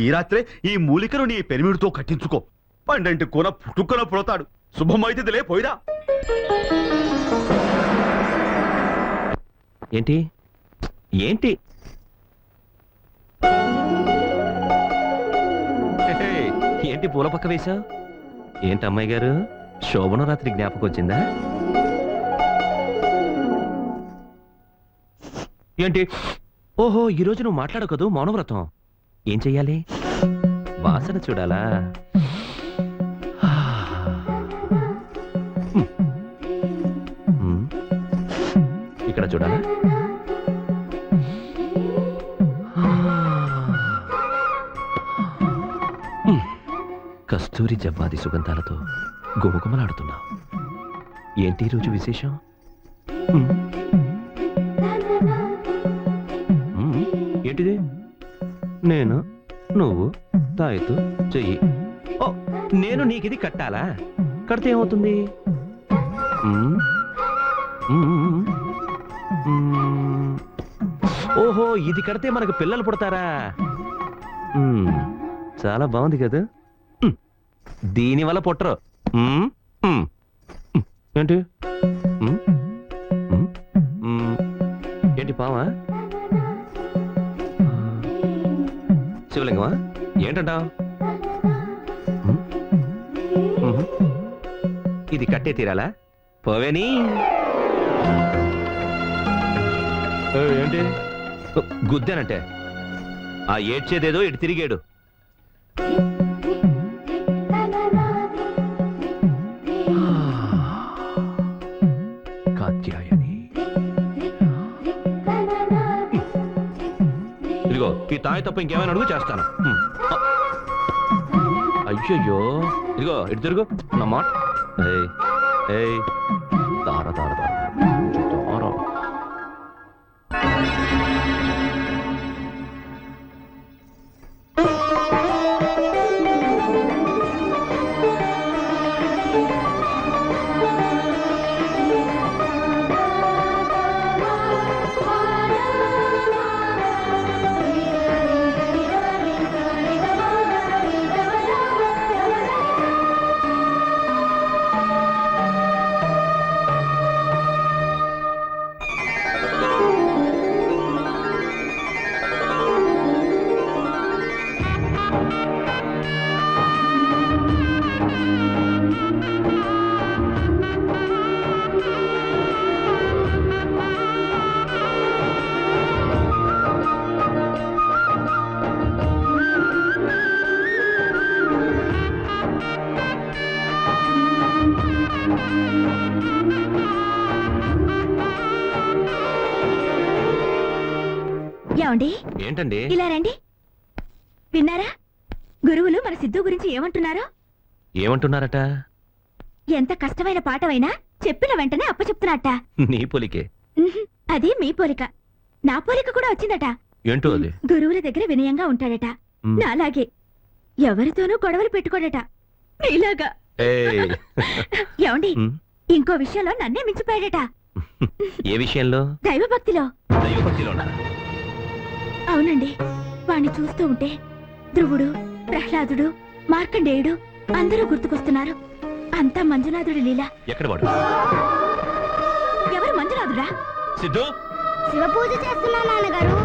ఈ రాత్రే ఈ మూలికను నీ పెరిమిడితో కట్టించుకో. పండంటి కూన పుట్టుకున పుడతాడు. శుభమైతిదిలే పోయిరా. ఏంటి ఏంటి ఏంటి పూల పక్క వేశావు? ఏంటి అమ్మాయి గారు, శోభన రాత్రి జ్ఞాపకం వచ్చిందా? ఏంటి? ఓహో, ఈ రోజు నువ్వు మాట్లాడకదు మౌనవ్రతం. ఏం చెయ్యాలి? వాసన చూడాలా? ఇక్కడ చూడాలా? కస్తూరి జవ్వాది సుగంధాలతో గుమగుమలాడుతున్నావు. ఏంటి రోజు విశేషం? ఏంటిది? నేను నువ్వు తాయెత్తు చెయ్యి. ఓ, నేను నీకిది కట్టాలా? కడితే ఏమవుతుంది? ఓహో, ఇది కడితే మనకు పిల్లలు పుడతారా? చాలా బాగుంది కదా. దీని వల్ల పుట్టరు. ఏంటి ఏంటి పావా? శివలింగమా? ఏంటంటావు? ఇది కట్టే తీరాలా? పోవేని. ఏంటి గుద్దానంటే? ఆ ఏడ్చేదేదో ఇటు తిరిగాడు. కాత్యాయని, ఇదిగో ఈ తాయి తప్ప ఇంకేమైనా అడుగు చేస్తాను. అయ్యయ్యో, ఇదిగో ఇటు తిరుగు నా మాట. తార తార తార తార. ఏమండి ఏంటండి? ఇలా రండి. విన్నారా గురువులు మన సిద్ధు గురించి ఏమంటున్నారో? ఏమంటున్నారట? ఎంత కష్టమైన పాఠమైనా చెప్పిన వెంటనే అప్పచెప్తున్నట్ట. నీ పొలికే. అది మీ పోలిక. నా పోలిక కూడా వచ్చిందట. ఏంటో అది? గురువుల దగ్గర వినయంగా ఉంటాడట. నాలాగే ఎవరితోనూ గొడవలు పెట్టుకోడట. నీలాగా. ఏయ్. ఏమండి ఇంకో విషయంలో నన్నే మించిపోయాడట. ఏ విషయంలో? దైవభక్తిలో. దైవభక్తిలోనా? అవునండి. వాణ్ణి చూస్తూ ఉంటే ధ్రువుడు, ప్రహ్లాదుడు, మార్కండేయుడు అందరూ గుర్తుకొస్తున్నారు. అంతా మంజునాథుడి లీల. ఎక్కడ వాడు? ఎవరు మంజునాథుడా? సిద్ధు, శివ పూజ చేస్తున్నా నాన్నగారు.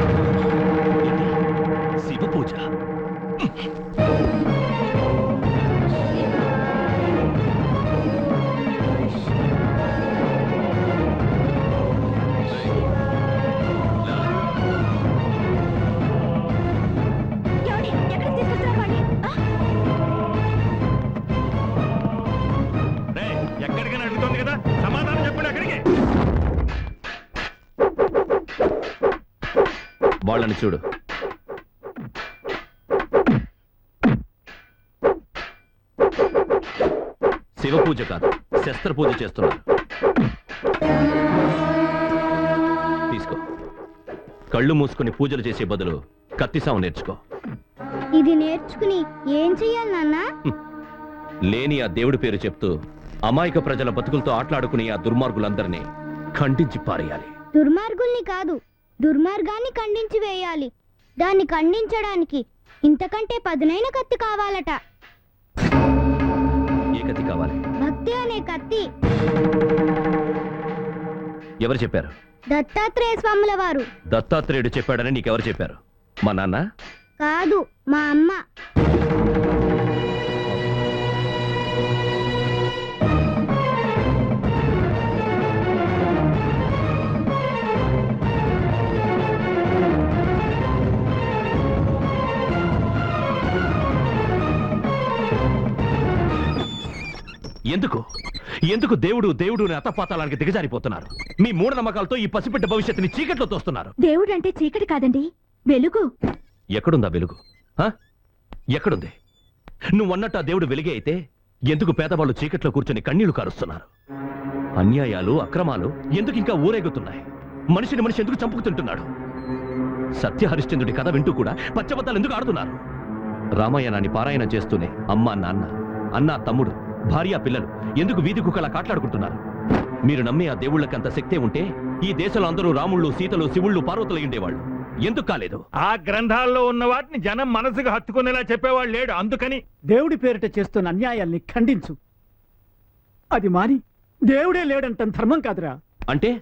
శివ పూజ? ఎక్కడికైనా అడుగుతుంది కదా, సమాధానం చెప్పండి. అక్కడికి వాళ్ళని చూడు. శివ పూజ కాదు, శస్త్ర పూజ చేస్తున్నారు. తీసుకో. కళ్ళు మూసుకుని పూజలు చేసే బదులు కత్తిసాము నేర్చుకో. ఇది నేర్చుకుని ఏం చెయ్యాలి నాన్న? లేని ఆ దేవుడి పేరు చెప్తూ అమాయక ప్రజల బతుకులతో ఆటలాడుకుని ఆ దుర్మార్గులందరినీ ఖండించి పారేయాలి. దుర్మార్గుల్ని కాదు, దుర్మార్గాన్ని ఖండించి వేయాలి. దాన్ని ఖండించడానికి ఇంతకంటే పదునైన కత్తి కావాలట. ఏ కత్తి కావాలి? భక్తి అనే కత్తి. ఎవరు చెప్పారు? దత్తాత్రేయ స్వాముల వారు. దత్తాత్రేయుడు చెప్పాడని నీకెవరు చెప్పారు? మా నాన్న? కాదు, మా అమ్మ. ఎందుకు ఎందుకు దేవుడు దేవుడు అతపాతాలానికి దిగజారిపోతున్నారు? మీ మూఢనమ్మకాలతో ఈ పసిబిడ్డ భవిష్యత్తుని చీకట్లో తోస్తున్నారు. దేవుడు అంటే చీకటి కాదండి, వెలుగు. ఎక్కడుందా వెలుగు? ఎక్కడుంది? నువ్వన్నట్టు ఆ దేవుడు వెలిగే అయితే ఎందుకు పేదవాళ్ళు చీకట్లో కూర్చొని కన్నీళ్లు కారుస్తున్నారు? అన్యాయాలు, అక్రమాలు ఎందుకు ఇంకా ఊరేగుతున్నాయి? మనిషిని మనిషి ఎందుకు చంపుకుతుంటున్నాడు? సత్య హరిశ్చంద్రుడి కథ వింటూ కూడా పచ్చబద్దాలు ఎందుకు ఆడుతున్నారు? రామాయణాన్ని పారాయణ చేస్తూనే అమ్మా, నాన్న, అన్న, తమ్ముడు, భార్య, పిల్లలు ఎందుకు వీధి కుక్కలా కాట్లాడుకుంటున్నారు? మీరు నమ్మే ఆ దేవుళ్ళకంత శక్తే ఉంటే ఈ దేశంలో అందరూ రాముళ్ళు, సీతలు, శివుళ్ళు, పార్వతులు ఉండేవాళ్ళు. ఎందుకు కాలేదు? ఆ గ్రంథాల్లో ఉన్న వాటిని జనం మనసుకు హత్తుకునేలా చెప్పేవాళ్ళు లేడు. అందుకని దేవుడి పేరిట చేస్తున్న అన్యాయాల్ని ఖండించు. అది మాని దేవుడే లేడంటాం ధర్మం కాదురా. అంటే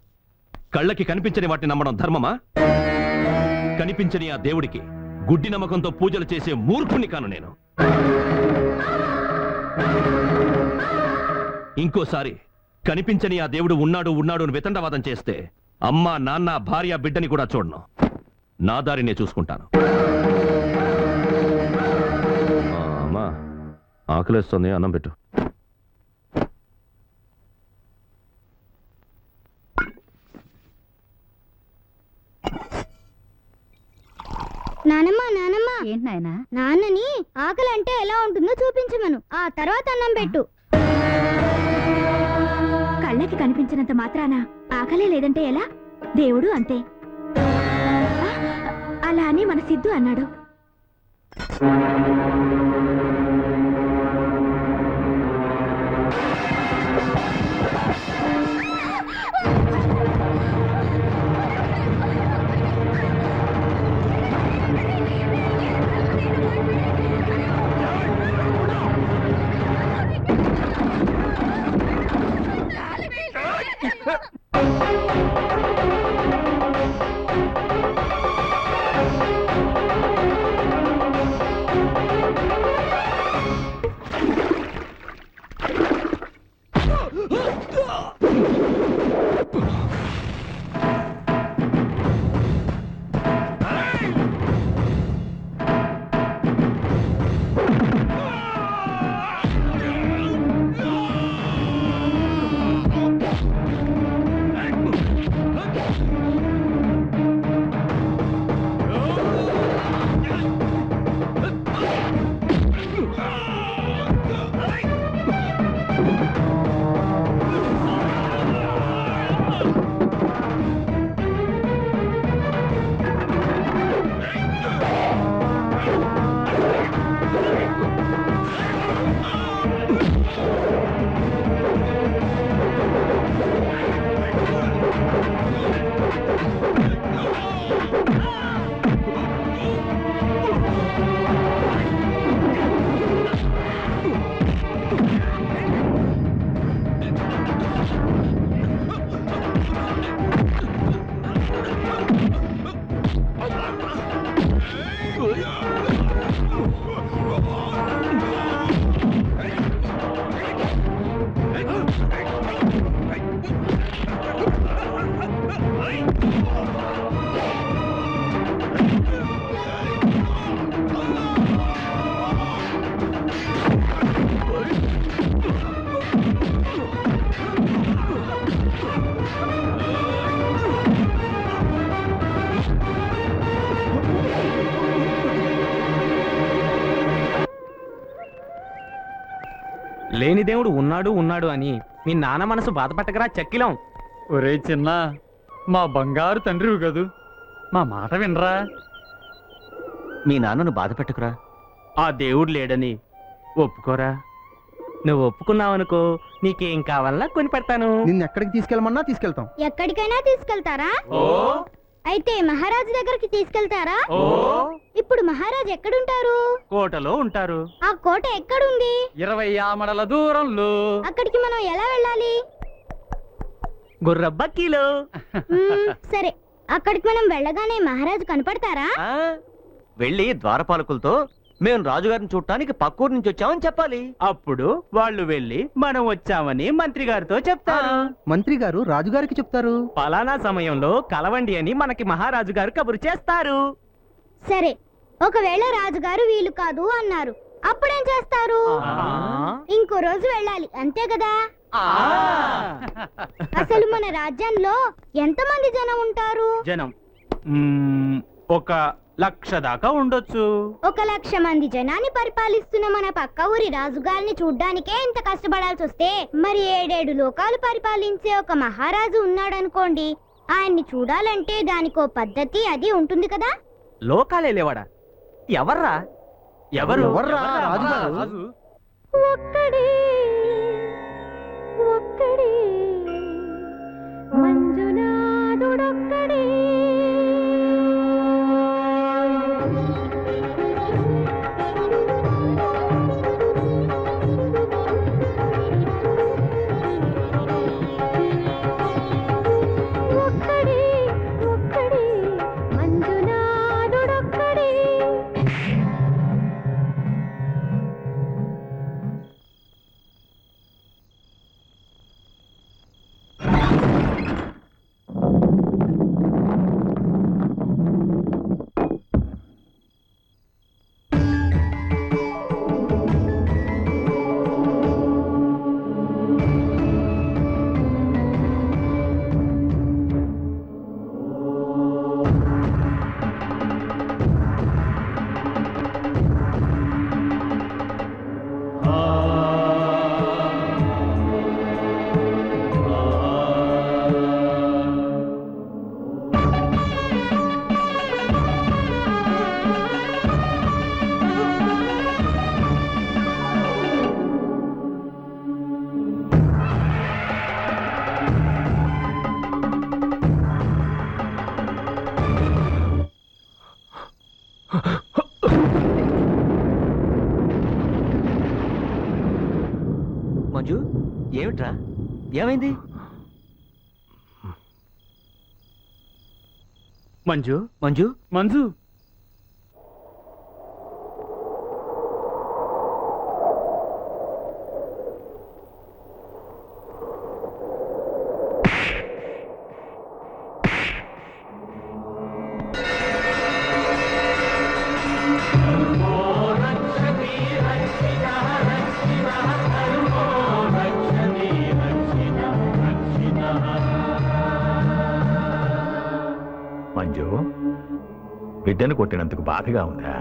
కళ్ళకి కనిపించని వాటిని నమ్మడం ధర్మమా? కనిపించని ఆ దేవుడికి గుడ్డి నమ్మకంతో పూజలు చేసే మూర్ఖుని కాను నేను. ఇంకోసారి కనిపించని ఆ దేవుడు ఉన్నాడు ఉన్నాడు అని వితండవాదం చేస్తే అమ్మ, నాన్న, భార్య, బిడ్డని కూడా చూడను. నా దారినే చూసుకుంటాను. అమ్మా, ఆకలేస్తుంది, అన్నం పెట్టు. నానమ్మ, నానమ్మ. ఏంటి నాయనా? నాన్నని ఆకలి అంటే ఎలా ఉంటుందో చూపించమను, ఆ తర్వాత అన్నం పెట్టు. కళ్ళకి కనిపించినంత మాత్రాన ఆకలే లేదంటే ఎలా? దేవుడు అంతే. అలా అని మన సిద్ధు అన్నాడు. లేని దేవుడు ఉన్నాడు ఉన్నాడు అని మీ నాన్న మనసు బాధపట్టకరా చక్కిలం. ఒరే చిన్న, మా బంగారు తండ్రివి కదూ, మా మాట వినరా. మీ నాన్నను బాధ పెట్టకురా. ఆ దేవుడు లేడని ఒప్పుకోరా. నువ్వు ఒప్పుకున్నావనుకో, నీకేం కావాలన్నా కొని పెడతాను. నిన్ను ఎక్కడికి తీసుకెళ్ళమన్నా తీసుకెళ్తాం. ఎక్కడికైనా తీసుకెళ్తారా? అయితే మహారాజు దగ్గరికి తీసుకెళ్తారా? ఇప్పుడు మహారాజు ఎక్కడుంటారు? కోటలో ఉంటారు. ఆ కోట ఎక్కడుంది? 20 ఆమడల దూరంలో. అక్కడికి మనం ఎలా వెళ్ళాలి? గుర్రబ్బక్కీలో. సరే, అక్కడికి మనం వెళ్ళగానే మహారాజు కనపడతారా? వెళ్ళి ద్వారపాలకులతో మేము రాజుగారిని చూడటానికి పక్కూరు నుంచి వచ్చామని చెప్పాలి. అప్పుడు వాళ్ళు వెళ్ళి మనం వచ్చామని మంత్రి గారితో చెప్తారు. మంత్రి గారు రాజుగారికి చెప్తారు. పలానా సమయంలో కలవండి అని మనకి మహారాజు గారు కబురు చేస్తారు. సరే, ఒకవేళ రాజుగారు వీలు కాదు అన్నారు, అప్పుడేం చేస్తారు? ఇంకో రోజు వెళ్ళాలి, అంతే కదా? అసలు మన రాజ్యంలో ఎంతమంది జనం ఉంటారు? జనం 1,00,000 దాకా ఉండొచ్చు. 1,00,000 మంది జనాన్ని పరిపాలిస్తున్న మన పక్క ఊరి రాజుగారిని చూడ్డానికే ఇంత కష్టపడాల్సి వస్తే, మరి 7 లోకాలు పరిపాలించే ఒక మహారాజు ఉన్నాడనుకోండి, ఆయన్ని చూడాలంటే దానికో పద్ధతి అది ఉంటుంది కదా? లోకాలే లేవాడా? ఎవర్రా? ఎవరు? రాజుగారు. ఒక్కడే ఒక్కడే మంజునాథుడొక్కడే. ఒక్కడే ఒక్కడే మంజునాథుడొక్కడే. మంజు, ఏమిట్రా? ఏమైంది? మంజు మంజు మంజు, మంజు, బిడ్డను కొట్టినందుకు బాధగా ఉందా?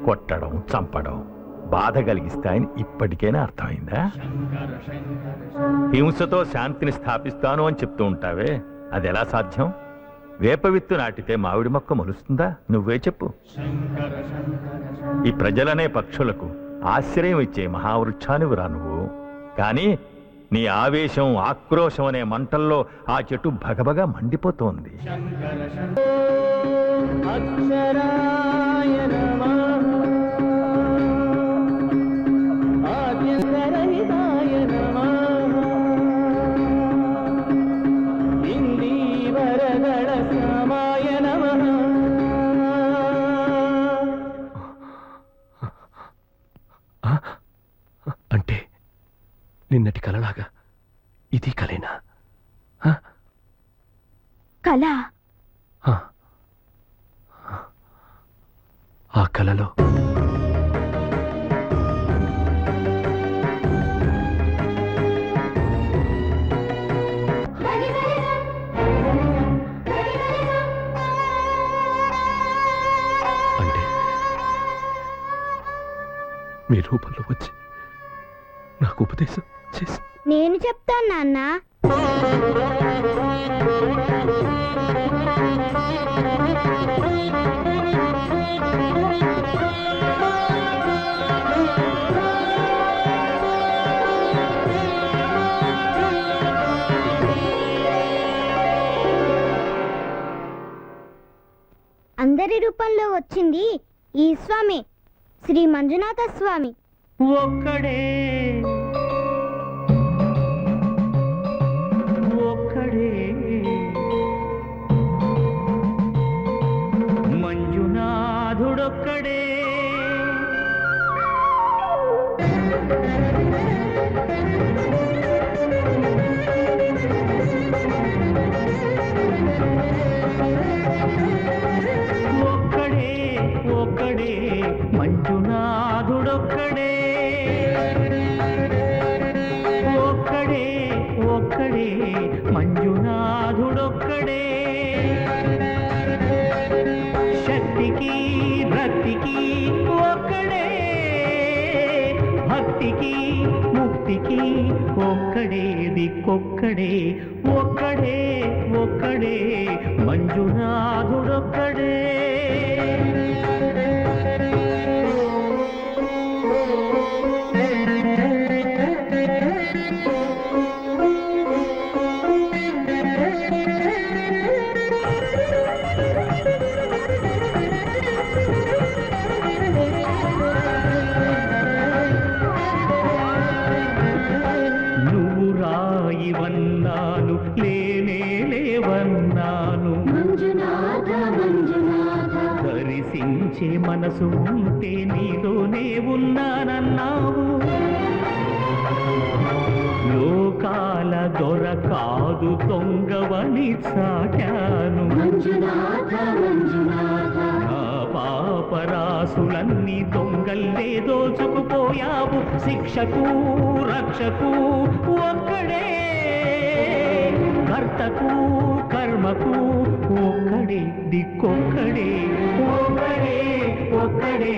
కొట్టడం, చంపడం బాధ కలిగిస్తాయని ఇప్పటికైనా అర్థమైందా? హింసతో శాంతిని స్థాపిస్తాను అని చెప్తూ ఉంటావే, అది ఎలా సాధ్యం? వేప విత్తు నాటితే మామిడి మొక్క మొలుస్తుందా? నువ్వే చెప్పు. ఈ ప్రజలనే పక్షులకు ఆశ్రయం ఇచ్చే మహావృక్షానివిరా నువ్వు. కానీ నీ ఆవేశం, ఆక్రోశం అనే మంటల్లో ఆ చెట్టు భగభగా మండిపోతోంది. అక్షరాయ నమః ఆద్యంతరహితాయ నమః కలలాగా ఇది కలేనా? కళ ఆ కలలో అంటే మీ రూపంలో వచ్చి నాకు ఉపదేశం చేసి నేను చెప్తాను నాన్న. అందరి రూపంలో వచ్చింది ఈ స్వామి, శ్రీ మంజునాథ స్వామి. ఒక్కడే ఒక్కడే మంజునాథుడొక్కడే. ఒక్కడే ఒక్కడే మంజునాథుడొక్కడే. ఒక్కడే ఒక్కడే మంజునాథుడొక్కడే. శక్తికి రక్తికి ఒక్కడే, భక్తికి ముక్తికి ఒక్కడే దిక్కొక్కడే. ఒక్కడే ఒక్కడే మంజునాథుడొక్కడే. నువ్వు రాయివన్నాను, లేనే లేవన్నాను. దర్శించే మనసు ఉంటే నీలోనే ఉన్నానన్నావు. లోకాల దొర కాదు దొంగవని చాటాను. నా పాపరాసులన్నీ దొంగల్లే దోచుకుపోయావు. శిక్షకు రక్షకు ఒక్కడే, కర్తకు కర్మకు ఒక్కడే దిక్కొక్కడే. ఒక్కడే ఒక్కడే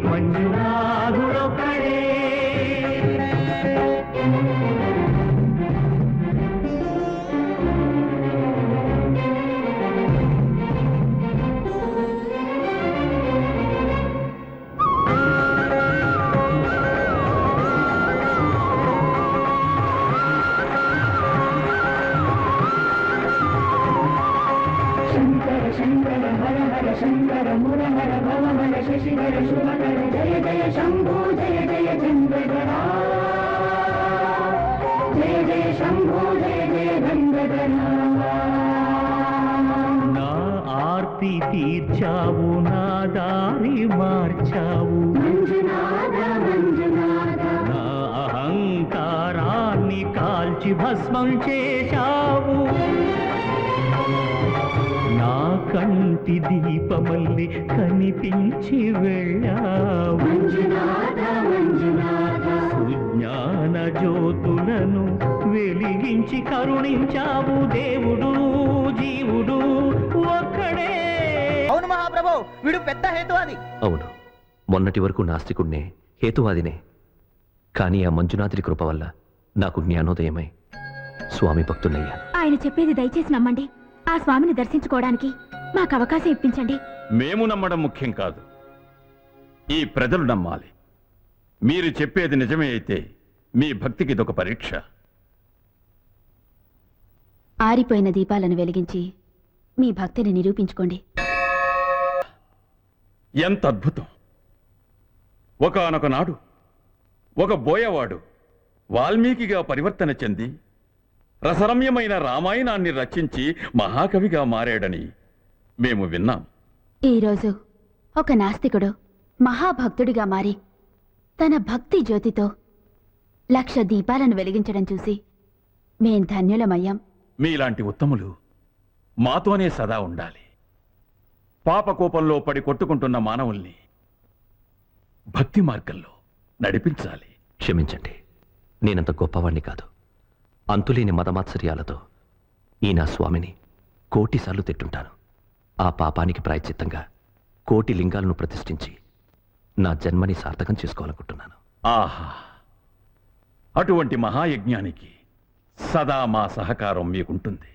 మంజునాథుడొక్కడే. శంకర శంకర హర హర శంకర మురహర భవహర శశిధర శుభకర జయ జయ శంభో జయ జయ చంద్రధరా. జయ జయ శంభో జయ జయ గంగధరా. నా ఆర్తి తీర్చావు, నా దారి మార్చావు. మంజునాథ మంజునాథ నా అహంకారాన్ని కాల్చి భస్మం చేశావు. నా కంటి దీపమల్లి కనిపించి వెళ్ళావు. సుజ్ఞాన జ్యోతులను వెలిగించి కరుణించావు. దేవుడు జీవుడు ఒక్కడే. అవును మహాప్రభు, వీడు పెద్ద హేతువాది. అవును, మొన్నటి వరకు నాస్తికుణ్ణే, హేతువాదినే. కానీ ఆ మంజునాథుడి కృప వల్ల నాకు జ్ఞానోదయమై స్వామి భక్తున్నయ్యా. ఆయన చెప్పేది దయచేసి నమ్మండి. ఆ స్వామిని దర్శించుకోవడానికి మాకు అవకాశం ఇప్పించండి. మేము నమ్మడం ముఖ్యం కాదు, ఈ ప్రజలు నమ్మాలి. మీరు చెప్పేది నిజమే అయితే మీ భక్తికి ఇదొక పరీక్ష. ఆరిపోయిన దీపాలను వెలిగించి మీ భక్తిని నిరూపించుకోండి. ఎంత అద్భుతం! ఒకానొక నాడు ఒక బోయవాడు వాల్మీకిగా పరివర్తన చెంది రసరమ్యమైన రామాయణాన్ని రచించి మహాకవిగా మారాడని మేము విన్నాం. ఈరోజు ఒక నాస్తికుడు మహాభక్తుడిగా మారి తన భక్తి జ్యోతితో 1,00,000 దీపాలను వెలిగించడం చూసి మేం ధన్యులమయ్యాం. మీలాంటి ఉత్తములు మాతోనే సదా ఉండాలి. పాపకోపంలో పడి కొట్టుకుంటున్న మానవుల్ని భక్తి మార్గంలో నడిపించాలి. క్షమించండి, నేనంత గొప్పవాణ్ణి కాదు. అంతులేని మదమాత్సర్యాలతో ఈ నా స్వామిని 1,000,000 సార్లు తిట్టుంటాను. ఆ పాపానికి ప్రాయశ్చిత్తంగా 1,000,000 లింగాలను ప్రతిష్ఠించి నా జన్మని సార్థకం చేసుకోవాలనుకుంటున్నాను. ఆహా, అటువంటి మహాయజ్ఞానికి సదా మా సహకారం మీకుంటుంది.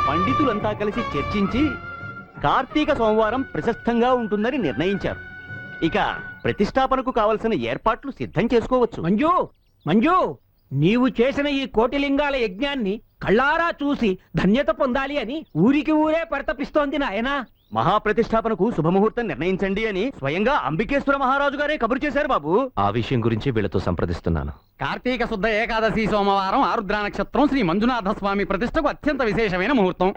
పండితులంతా కలిసి చర్చించి కార్తీక సోమవారం ప్రశస్తంగా ఉంటుందని నిర్ణయించారు. ఇక ప్రతిష్టాపనకు కావలసిన ఏర్పాట్లు సిద్ధం చేసుకోవచ్చు. మంజు మంజు, నీవు చేసిన ఈ 1,00,000 లింగాల యజ్ఞాన్ని కళ్ళారా చూసి ధన్యత పొందాలి అని ఊరికి ఊరే పరితపిస్తోంది నాయనా. మహాప్రతిష్టాపనకు శుభముహూర్తం నిర్ణయించండి అని స్వయంగా అంబికేశ్వర మహారాజు గారే కబురు చేశారు బాబు. ఆ విషయం గురించి వీళ్ళతో సంప్రదిస్తున్నాను. కార్తీక శుద్ధ ఏకాదశి సోమవారం ఆరుద్ర నక్షత్రం శ్రీ మంజునాథ స్వామి ప్రతిష్టకు అత్యంత విశేషమైన ముహూర్తం.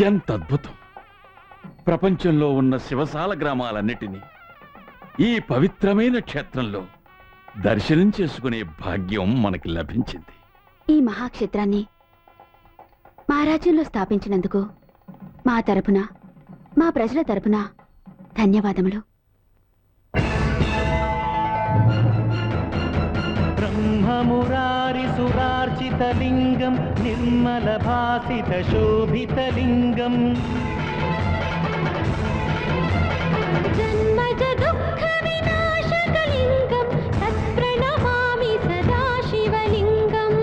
ఎంత అద్భుతం! ప్రపంచంలో ఉన్న శివసాల గ్రామాలన్నిటినీ ఈ పవిత్రమైన క్షేత్రంలో దర్శనం చేసుకునే భాగ్యం మనకి లభించింది. ఈ మహాక్షేత్రాన్ని మా రాజ్యంలో స్థాపించినందుకు మా తరపున, మా ప్రజల తరపున ధన్యవాదములు. బ్రహ్మమురారి సురార్చితలింగం నిర్మల భాసిత శోభితలింగం జన్మజ దుఃఖ వినాశకలింగం తత్ప్రణమామి సదా శివలింగం.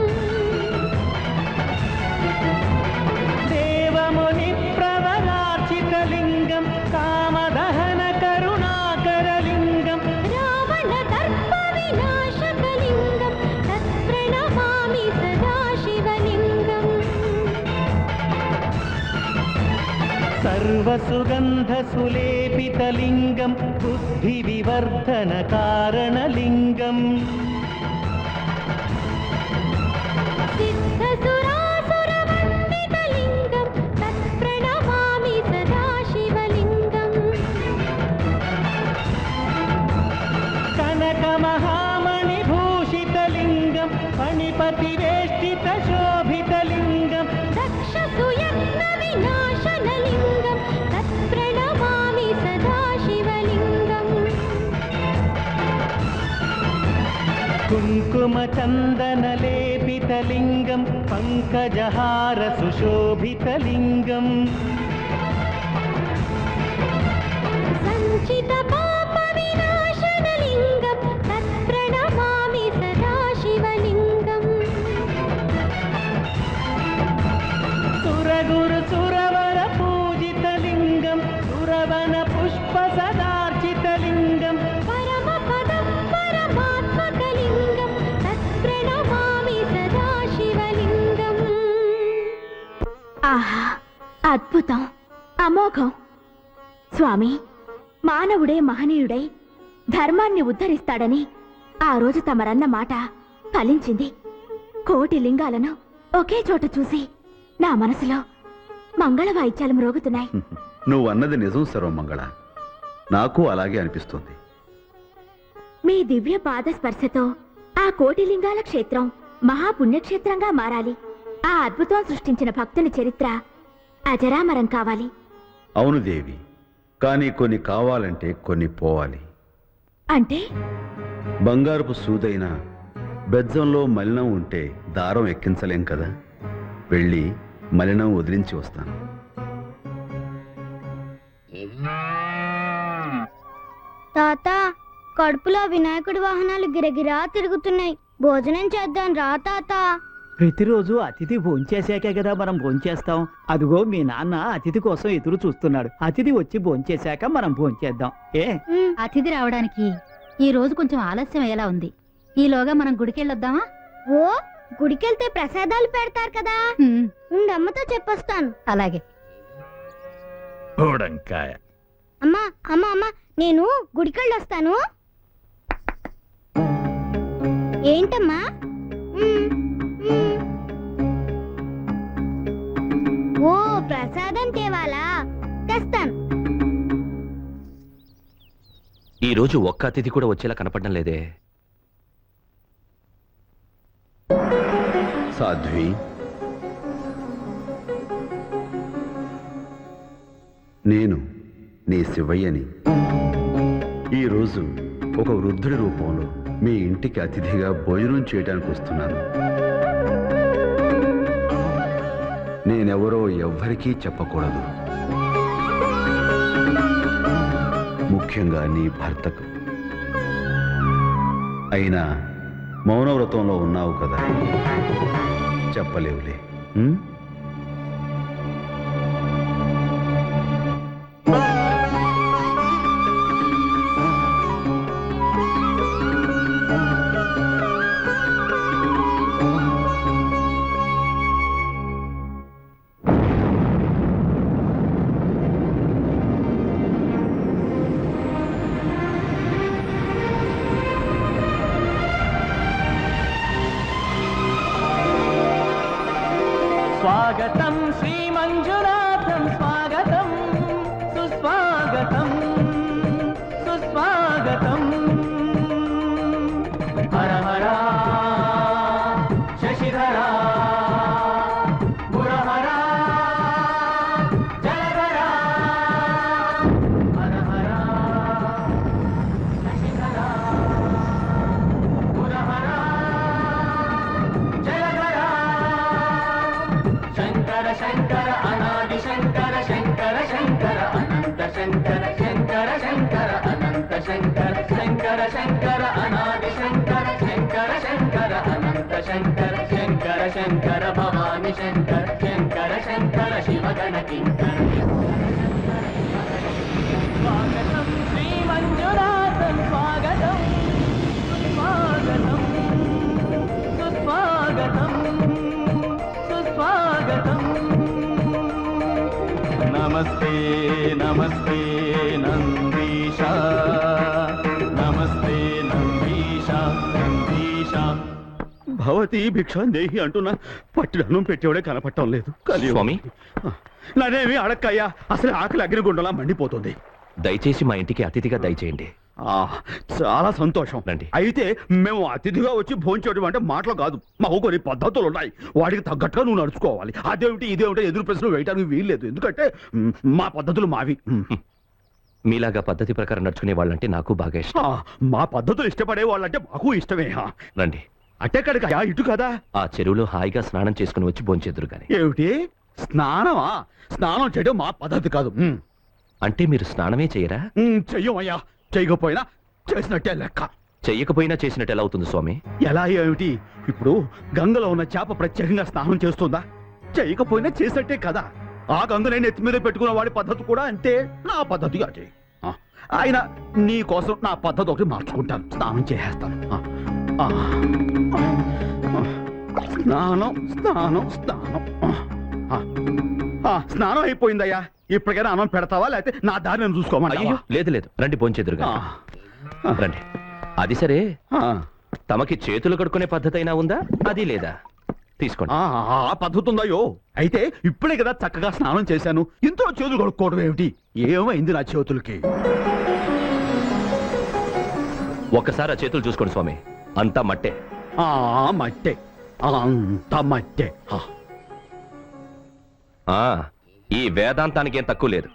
దేవముని ప్రవరార్చితలింగం కామదహన కరుణాకరలింగం రావణ దర్ప వినాశకలింగం తత్ప్రణమామి సదా శివలింగం. సర్వసుగంధ సులేపితలింగం బుద్ధి వివర్ధన కారణలింగం సిద్ధ సురాసుర వందితలింగం తత్ప్రణమామి సదా శివలింగం. కనక మహామణి భూషితలింగం ఫణిపతి వేష్టిత శోభితలింగం దక్ష సుయత్న వినాశనలింగం తత్ప్రణమామి సదా శివలింగం. కుంకుమ చందన లేపితలింగం పంకజహార సుశోభితలింగం సంచిత పాప వినాశనలింగం తత్ప్రణమామి సదా శివలింగం. సురగురు సురవర పూజితలింగం సురవన పుష్ప సదార్చితలింగం పరమ పదం పరమాత్మకలింగం తత్ప్రణమామి సదా శివలింగం. ఆహా, అద్భుతం, అమోఘం. స్వామి, మానవుడే మహనీయుడై ధర్మాన్ని ఉద్ధరిస్తాడని ఆ రోజు తమరన్న మాట ఫలించింది. 1,00,000 లింగాలను ఒకే చోట చూసి నా మనసులో మంగళ వాయిద్యాలు మ్రోగుతున్నాయి. నువ్వన్నది నిజం సర్వమంగళ. నాకు అలాగే అనిపిస్తుంది. మీ దివ్య పాద స్పర్శతో ఆ 1,00,000 లింగాల క్షేత్రం మహాపుణ్యక్షేత్రంగా మారాలి. ఆ అద్భుతం సృష్టించిన భక్తుని చరిత్ర అజరామరం కావాలి. అవును దేవి, కానీ కొన్ని కావాలంటే కొన్ని పోవాలి. అంటే బంగారపు సూదైన బెజ్జంలో మలినం ఉంటే దారం ఎక్కించలేం కదా. వెళ్ళి మలినం వదిలించి వస్తాను. తాత, కడుపులో వినాయకుడి వాహనాలు గిరగిరా తిరుగుతున్నాయి. భోజనం చేద్దాం రా తాత. ప్రతిరోజు అతిథి భోంచేశాకే కదా మనం భోంచేస్తాం. అదిగో మీ నాన్న అతిథి కోసం ఎదురు చూస్తున్నాడు. అతిథి వచ్చి భోంచేశాక మనం భోంచేద్దాం. అతిథి రావడానికి ఈ రోజు కొంచెం ఆలస్యం అయ్యేలా ఉంది. ఈలోగా మనం గుడికెళ్ళొద్దామా? ఓ, గుడికెళ్తే ప్రసాదాలు పెడతారు కదా. అమ్మతో చెప్పొస్తాను. అలాగే. ఓడంకాయ. అమ్మా అమ్మా అమ్మా, నేను గుడికెళ్ళొస్తాను. ఏంటమ్మా? ఓ, ప్రసాదం తేవాలా? తెస్తాను. ఈ రోజు ఒక్క అతిథి కూడా వచ్చేలా కనపడడం లేదే. సాధ్వి, నేను నీ శివయ్యని. ఈరోజు ఒక వృద్ధుడి రూపంలో మీ ఇంటికి అతిథిగా భోజనం చేయడానికి వస్తున్నాను. నేనెవరో ఎవ్వరికీ చెప్పకూడదు, ముఖ్యంగా నీ భర్తకు. అయినా మౌనవ్రతంలో ఉన్నావు కదా, చెప్పలేవులే. స్వాగతం శ్రీ మంజునాథం, స్వాగతం సుస్వాగతం సుస్వాగతం. హర హర శశిధర మురహర జలధర. హర హర శశిధర మురహర జలధర. శంకర శంకర అనాది శంకర, శంకర శంకర అనంత శంకర, శంకర శంకర అనంత శంకర, శంకర శంకర అనాది శంకర, శంకర శంకర అనంత శంకర, శంకర శంకర భవాని శంకర, శంకర శంకర శివగణ కింకర. స్వాగతం శ్రీ మంజునాథం, స్వాగతం సుస్వాగతం సుస్వాగతం సుస్వాగతం. నమస్తే నమస్తే నందీశ, నమస్తే నందీశ నందీశ. భవతి భిక్షాందేహి అంటున్నా పట్టిడన్నం పెట్టేవాడే కనపడటం లేదు. స్వామి, నన్నేమి అడక్కయ్యా, అసలు ఆకలి అగ్నిగుండలా మండిపోతుంది. దయచేసి మా ఇంటికి అతిథిగా దయచేయండి. చాలా సంతోషం. రండి. అయితే మేము అతిథిగా వచ్చి భోంచేయడం అంటే మాటలు కాదు, మాకు కొన్ని పద్ధతులు ఉన్నాయి. వాటికి తగ్గట్టుగా నువ్వు నడుచుకోవాలి. అదేమిటి ఇదేమిటో ఎదురు ప్రశ్నలు వేయడానికి వీల్లేదు, ఎందుకంటే మా పద్ధతులు మావి. మీలాగా పద్ధతి ప్రకారం నడుచుకునే వాళ్ళంటే నాకు బాగా ఇష్టం. మా పద్ధతులు ఇష్టపడే వాళ్ళంటే మాకు ఇష్టమే. రండి. అట్టెక్కడికయా, ఇటు కదా. ఆ చెరువులో హాయిగా స్నానం చేసుకుని వచ్చి భోంచేద్దరు గాని. ఏమిటి స్నానమా? స్నానం చేయడం మా పద్ధతి కాదు. అంటే మీరు స్నానమే చేయరా? చెయ్యమయ్యా, చేయకపోయినా చేసినట్టే లెక్క. చెయ్యకపోయినా చేసినట్టు ఎలా అవుతుంది స్వామి? ఎలా ఏమిటి? ఇప్పుడు గంగలో ఉన్న చేప ప్రత్యేకంగా స్నానం చేస్తుందా? చేయకపోయినా చేసినట్టే కదా. ఆ గంగనే నెత్తి మీద పెట్టుకున్న వాడి పద్ధతి కూడా అంతే, నా పద్ధతి అదే. ఆయన నీ కోసం నా పద్ధతి ఒకటి మార్చుకుంటాను, స్నానం చేసేస్తాను. స్నానం స్నానం స్నానం. స్నానం అయిపోయిందయ్యా, ఇప్పటికైనా అన్నం పెడతావా, లేకపోతే నా దారి నేను చూసుకోమని? లేదు లేదు, రండి భోంచేద్దరు గాని. రండి. అది సరే, తమకి చేతులు కడుక్కునే పద్ధతి అయినా ఉందా? అది లేదా? తీసుకోండి. ఆ పద్ధతి ఉందయ్యో. అయితే ఇప్పుడే కదా చక్కగా స్నానం చేశాను, ఇంట్లో చేతులు కడుక్కోవడం ఏమిటి? ఏమైంది నా చేతులకి? ఒక్కసారి ఆ చేతులు చూసుకోండి స్వామి, అంతా మట్టే. మట్టే. అంత మట్టే. ఈ వేదాంతానికి ఏం తక్కువ లేదు.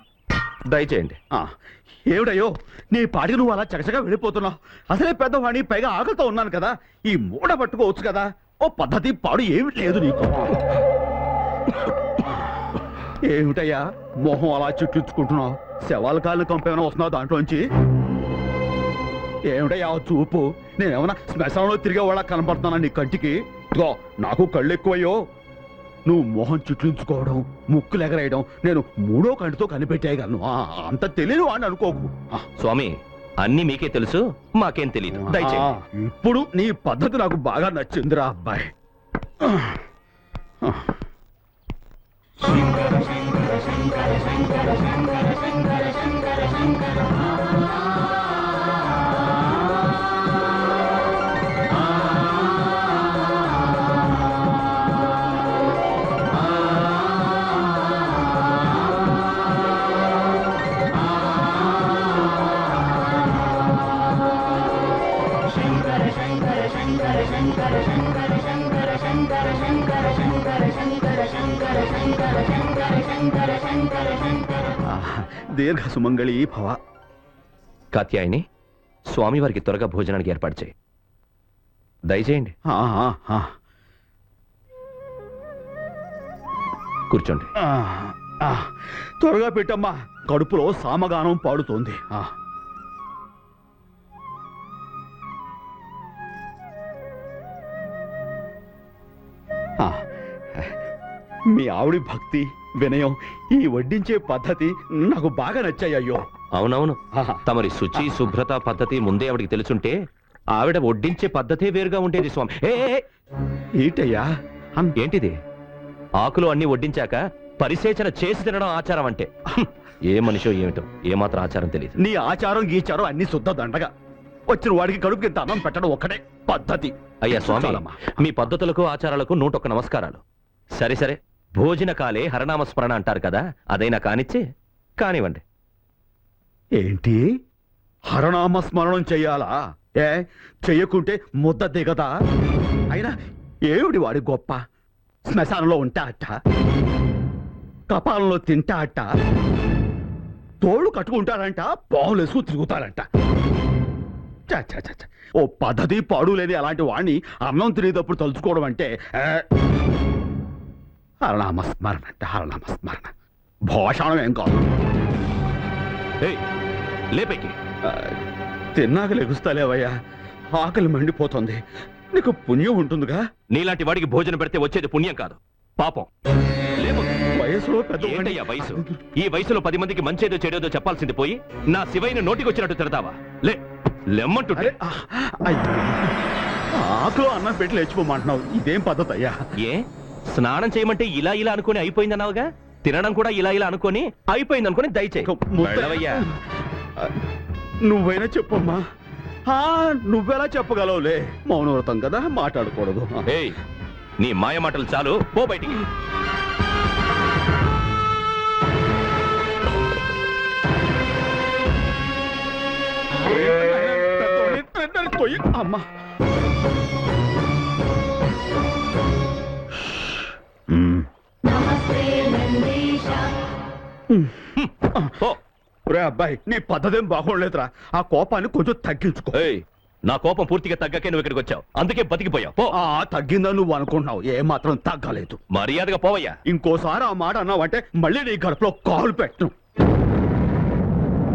దయచేయండి. ఏమిటయ్యో నీ పాటికి నువ్వు అలా చకచగా వెళ్ళిపోతున్నావు. అసలే పెద్దవాణి, పైగా ఆకలితో ఉన్నాను కదా. ఈ మూడ పట్టుకోవచ్చు కదా. ఓ పద్ధతి పాడు ఏమి లేదు నీకు. ఏమిటయ్యా మొహం అలా చుట్టించుకుంటున్నావు? శవాల కాళ్ళని కంపేమైనా వస్తున్నావు దాంట్లోంచి? ఏమిటయ్యా చూపు? నేనేమన్నా శ్మశానంలో తిరిగే వాళ్ళ కనపడుతున్నా నీ కంటికి? ఇదిగో నాకు కళ్ళు ఎక్కువయ్యో. నువ్వు మొహం చుట్లించుకోవడం, ముక్కులు ఎగరేయడం నేను మూడో కంటితో కనిపెట్టేయగలను. అంత తెలియదు అని అనుకోకు. స్వామి, అన్ని మీకే తెలుసు, మాకేం తెలియదు. దయచేయండి. ఇప్పుడు నీ పద్ధతి నాకు బాగా నచ్చిందిరా అబ్బాయి. దీర్ఘ సుమంగళి భవ. కాత్యాయని, స్వామివారికి త్వరగా భోజనానికి ఏర్పాటు చేయి. దయచేయండి. కూర్చోండి. త్వరగా పెట్టమ్మా, కడుపులో సామగానం పాడుతోంది. మీ ఆవిడి భక్తి, వినయం, ఈ వడ్డించే పద్ధతి నాకు బాగా నచ్చాయ్యో. అవునవును, తమరి శుచి శుభ్రత పద్ధతి ముందే ఆవిడికి తెలుసుంటే ఆవిడ వడ్డించే పద్ధతే వేరుగా ఉండేది స్వామి. ఏంటయ్యా ఏంటిది? ఆకులు అన్ని వడ్డించాక పరిసేచన చేసి తినడం ఆచారం అంటే? ఏ మనిషో ఏమిటో, ఏమాత్రం ఆచారం తెలియదు. నీ ఆచారం గీచారం అన్ని శుద్ధ దండగా. వచ్చిన వాడికి కడుపుకి ఇంత అన్నం పెట్టడం ఒక్కటే పద్ధతి. అయ్యా స్వామి, మీ పద్ధతులకు ఆచారాలకు 101 నమస్కారాలు. సరే సరే, భోజన కాలే హరనామస్మరణ అంటారు కదా, అదైనా కానిచ్చి కానివ్వండి. ఏంటి హరనామ స్మరణం చెయ్యాలా? చెయ్యకుంటే ముద్ద దిగదా? అయినా ఏమిటి వాడి గొప్ప? శ్మశానంలో ఉంటా అట్ట, కపాలంలో తింటా అట్ట, తోళ్ళు కట్టుకుంటారంట, పావులు వేసుకు తిరుగుతారంట. ఓ పద్ధతి పాడు లేని అలాంటి వాణ్ణి అన్నం తినేటప్పుడు తలుచుకోవడం అంటే హరనామస్మరణ అంటే హరనామస్మరణ. భోషణం ఏం కాదు. లేపైకి తిన్నాక లెగుస్తాలేవయ్యా, ఆకలి మండిపోతుంది. నీకు పుణ్యం ఉంటుందిగా. నీలాంటి వాడికి భోజనం పెడితే వచ్చేది పుణ్యం కాదు, పాపం. వయసులో పెద్ద ఏంటయ్యా వయసు? ఈ వయసులో 10 మందికి మంచేదో చెడేదో చెప్పాల్సింది పోయి నా శివైన నోటికి వచ్చినట్టు తిడతావా? లెమ్మంటుంటే ఆకులో అన్నం పెట్టి లేచిపోమంటున్నావు. ఇదేం పద్ధతి అయ్యా? ఏ స్నానం చేయమంటే ఇలా ఇలా అనుకుని అయిపోయిందన్నావుగా, తినడం కూడా ఇలా ఇలా అనుకుని అయిపోయింది అనుకుని దయచేయ్యా. నువ్వైనా చెప్పమ్మా. నువ్వెలా చెప్పగలవులే, మౌనవ్రతం కదా, మాట్లాడకూడదు. నీ మాయ మాటలు చాలు, పో బయటికి. అమ్మా అబ్బాయి, నీ పద్ధతేం బాగోలేదురా. ఆ కోపాన్ని కొంచెం తగ్గించుకో. నా కోపం పూర్తిగా తగ్గకే నువ్వు ఇక్కడికి వచ్చావు, అందుకే బతికిపోయావు. తగ్గిందని నువ్వు అనుకుంటున్నావు, ఏ మాత్రం తగ్గలేదు. మర్యాదగా పోవయ్యా. ఇంకోసారి ఆ మాట అన్నావంటే మళ్ళీ నీ గడపలో కాలు పెట్టను.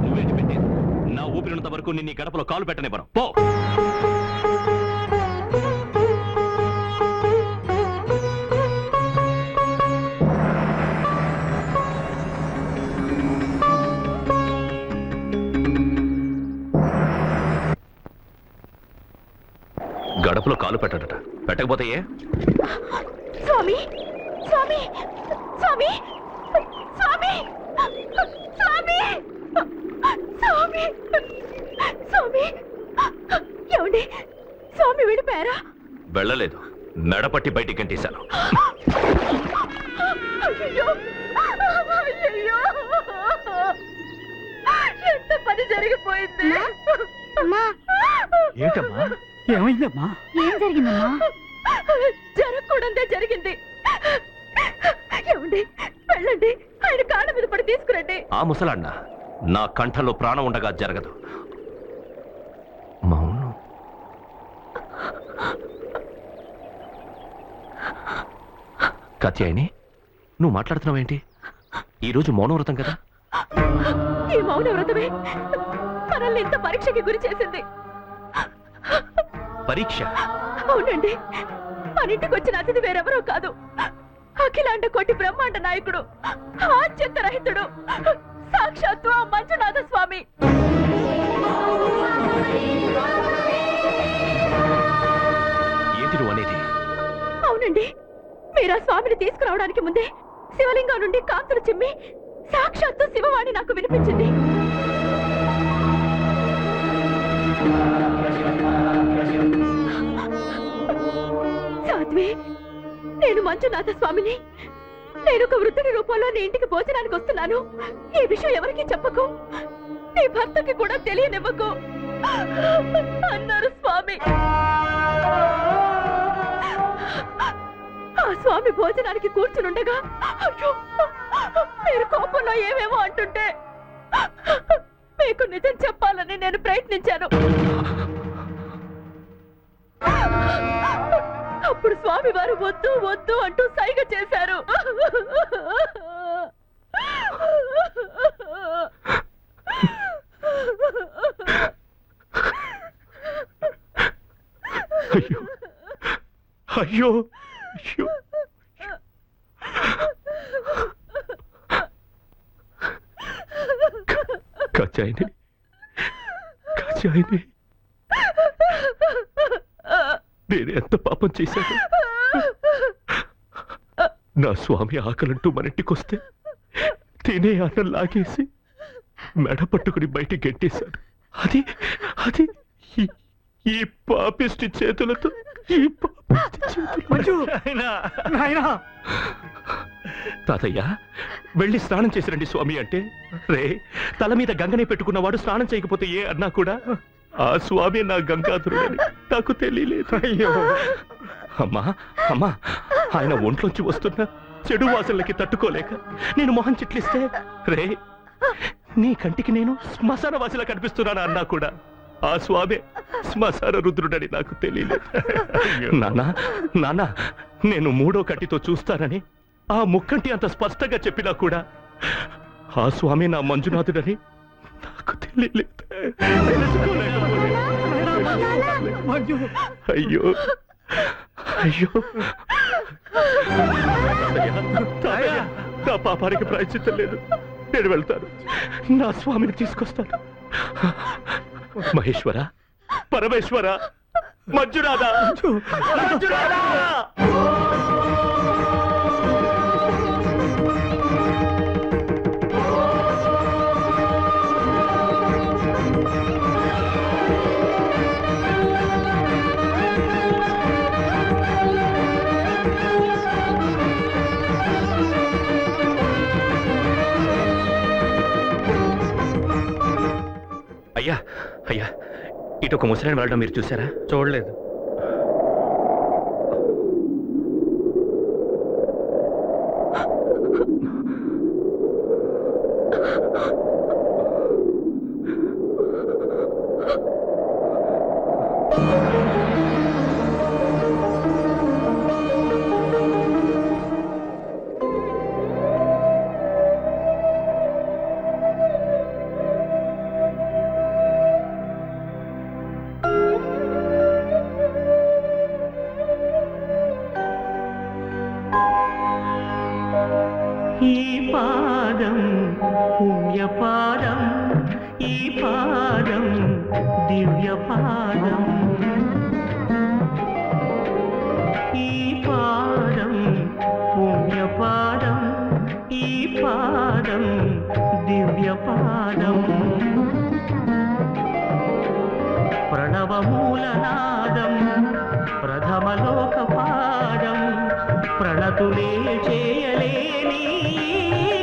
నువ్వేంటి పెట్టి నా ఊపిరినంత వరకు నిన్ను గడపలో కాలు పెట్టనివ్వను, పో. గడపలో కాలు పెట్టడట, పెట్టకపోతే స్వామి స్వామి స్వామి స్వామి స్వామి స్వామి స్వామి ఏమండి, స్వామి విడిపారా? వెళ్ళలేదు, మెడపట్టి బయటికి గంటేశాను. అయ్యో అయ్యో, ఎంత పని జరిగిపోయింది. ఏంటమ్మా, ఏమైందమ్మా? ఏం జరిగిందమ్మా? జరగ అనుకోవడంతే జరిగింది. ఏమండి, వెళ్ళండి, ఆయన కాళ్ళ మీద పడి తీసుకురండి. ఆ ముసలాన్న నా కంఠంలో ప్రాణం ఉండగా జరగదు. మౌనం. కాత్యాయని, నువ్వు మాట్లాడుతున్నావేంటి? ఈరోజు మౌనవ్రతం కదా? ఈ మౌన వ్రతమే మనల్ని ఇంత పరీక్షకి గురి చేసింది. పరీక్ష? అవునండి, మన ఇంటికి వచ్చిన అతిథి వేరెవరో కాదు, అఖిలాండ కోటి బ్రహ్మాండ నాయకుడు, ఆద్యంత రహితుడు, సాక్షాత్తు ఆ మంజునాథ స్వామి. ఏంటి నువ్వు అనేది? అవునండి, మీరు ఆ స్వామిని తీసుకురావడానికి ముందే శివలింగం నుండి కాంతులు చిమ్మి సాక్షాత్తు శివవాణి నాకు వినిపించింది. సాధ్వి, నేను మంజునాథ స్వామిని. నేను ఒక వృద్ధుడి రూపంలో నీ ఇంటికి భోజనానికి వస్తున్నాను. ఈ విషయం ఎవరికీ చెప్పకు, నీ భర్తకి కూడా తెలియనివ్వకు అన్నారు స్వామి. ఆ స్వామి భోజనానికి కూర్చునుండగా అయ్యో, మీరు కోపంలో ఏమేమో అంటుంటే మీకు నిజం చెప్పాలని నేను ప్రయత్నించాను. అప్పుడు స్వామి వారు వద్దు వద్దు అంటూ సైగ చేశారు. అయ్యో అయ్యో అయ్యో. కాచాయిని, కాచాయిని, నేను ఎంత పాపం చేశాను? నా స్వామి ఆకలంటూ మన ఇంటికొస్తే తినే అన్నం లాగేసి మెడ పట్టుకుని బయటికి గెట్టేశాను. అది అది ఈ పాపిష్టి చేతులతో, ఈ పాపిష్టి చేతులతో. తాతయ్య, వెళ్ళి స్నానం చేసిరండి స్వామి అంటే, రే తల మీద గంగనే పెట్టుకున్నవాడు స్నానం చేయకపోతే ఏ అన్నా కూడా ఆ స్వామి నా గంగాధరుడని నాకు తెలియలేదు. అయ్యో అమ్మా అమ్మా, ఆయన ఒంట్లోంచి వస్తున్న చెడు వాసనలకి తట్టుకోలేక నేను మొహం చిట్లిస్తే, రే నీ కంటికి నేను శ్మశాన వాసిలా కనిపిస్తున్నాను అన్నా కూడా ఆ స్వామి శ్మశాన రుద్రుడని నాకు తెలియలేదు. నాన్న నాన్న, నేను మూడో కంటితో చూస్తానని ఆ ముక్కంటి అంత స్పష్టంగా చెప్పినా కూడా ఆ స్వామి నా మంజునాథుడని నాకు తెలియలేదు. అయ్యో అయ్యో, నా పాపానికి ప్రాయశ్చిత్తం లేదు. నేను వెళ్తాను, నా స్వామిని తీసుకొస్తాను. మహేశ్వర, పరమేశ్వర, మంజునాథ, మంజునాథ. అయ్యా అయ్యా, ఇటు ఒక ముసలాయన వెళ్ళడం మీరు చూసారా? చూడలేదు. ఈ పాదం పుణ్యపాదం, ఈ పాదం దివ్యపాదం, ఈ పాదం పుణ్యపాదం, ఈ పాదం దివ్యపాదం, ప్రణవమూలనాదం ప్రథమలోకపాదం, ప్రణతులే చేయలేని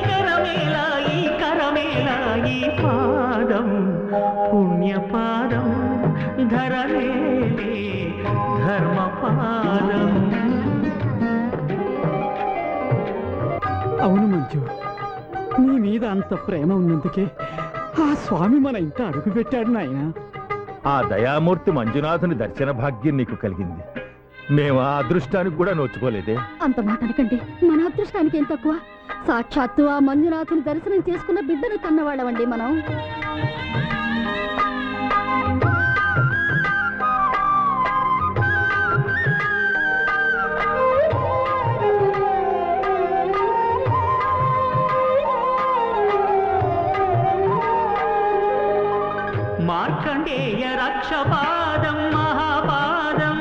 కరమేలా, ఈ కరమేలా, ఈ పాదం పుణ్యపాదం, ధరలేలే ధర్మపాదం. అవును మంజు, నీ మీద అంత ప్రేమ ఉన్నందుకే ఆ స్వామి మన ఇంట అడుగు పెట్టాడు నాయన. ఆ దయామూర్తి మంజునాథుని దర్శన భాగ్యం నీకు కలిగింది. మేము ఆ అదృష్టానికి కూడా నోచుకోలేదే. అంత మాట అనకండి, మన అదృష్టానికి ఏం తక్కువ. సాక్షాత్తు ఆ మంజునాథుని దర్శనం చేసుకున్న బిడ్డను కన్నవాళ్ళమండి మనం. మార్కండేయ రక్షపాదం మహాపాదం,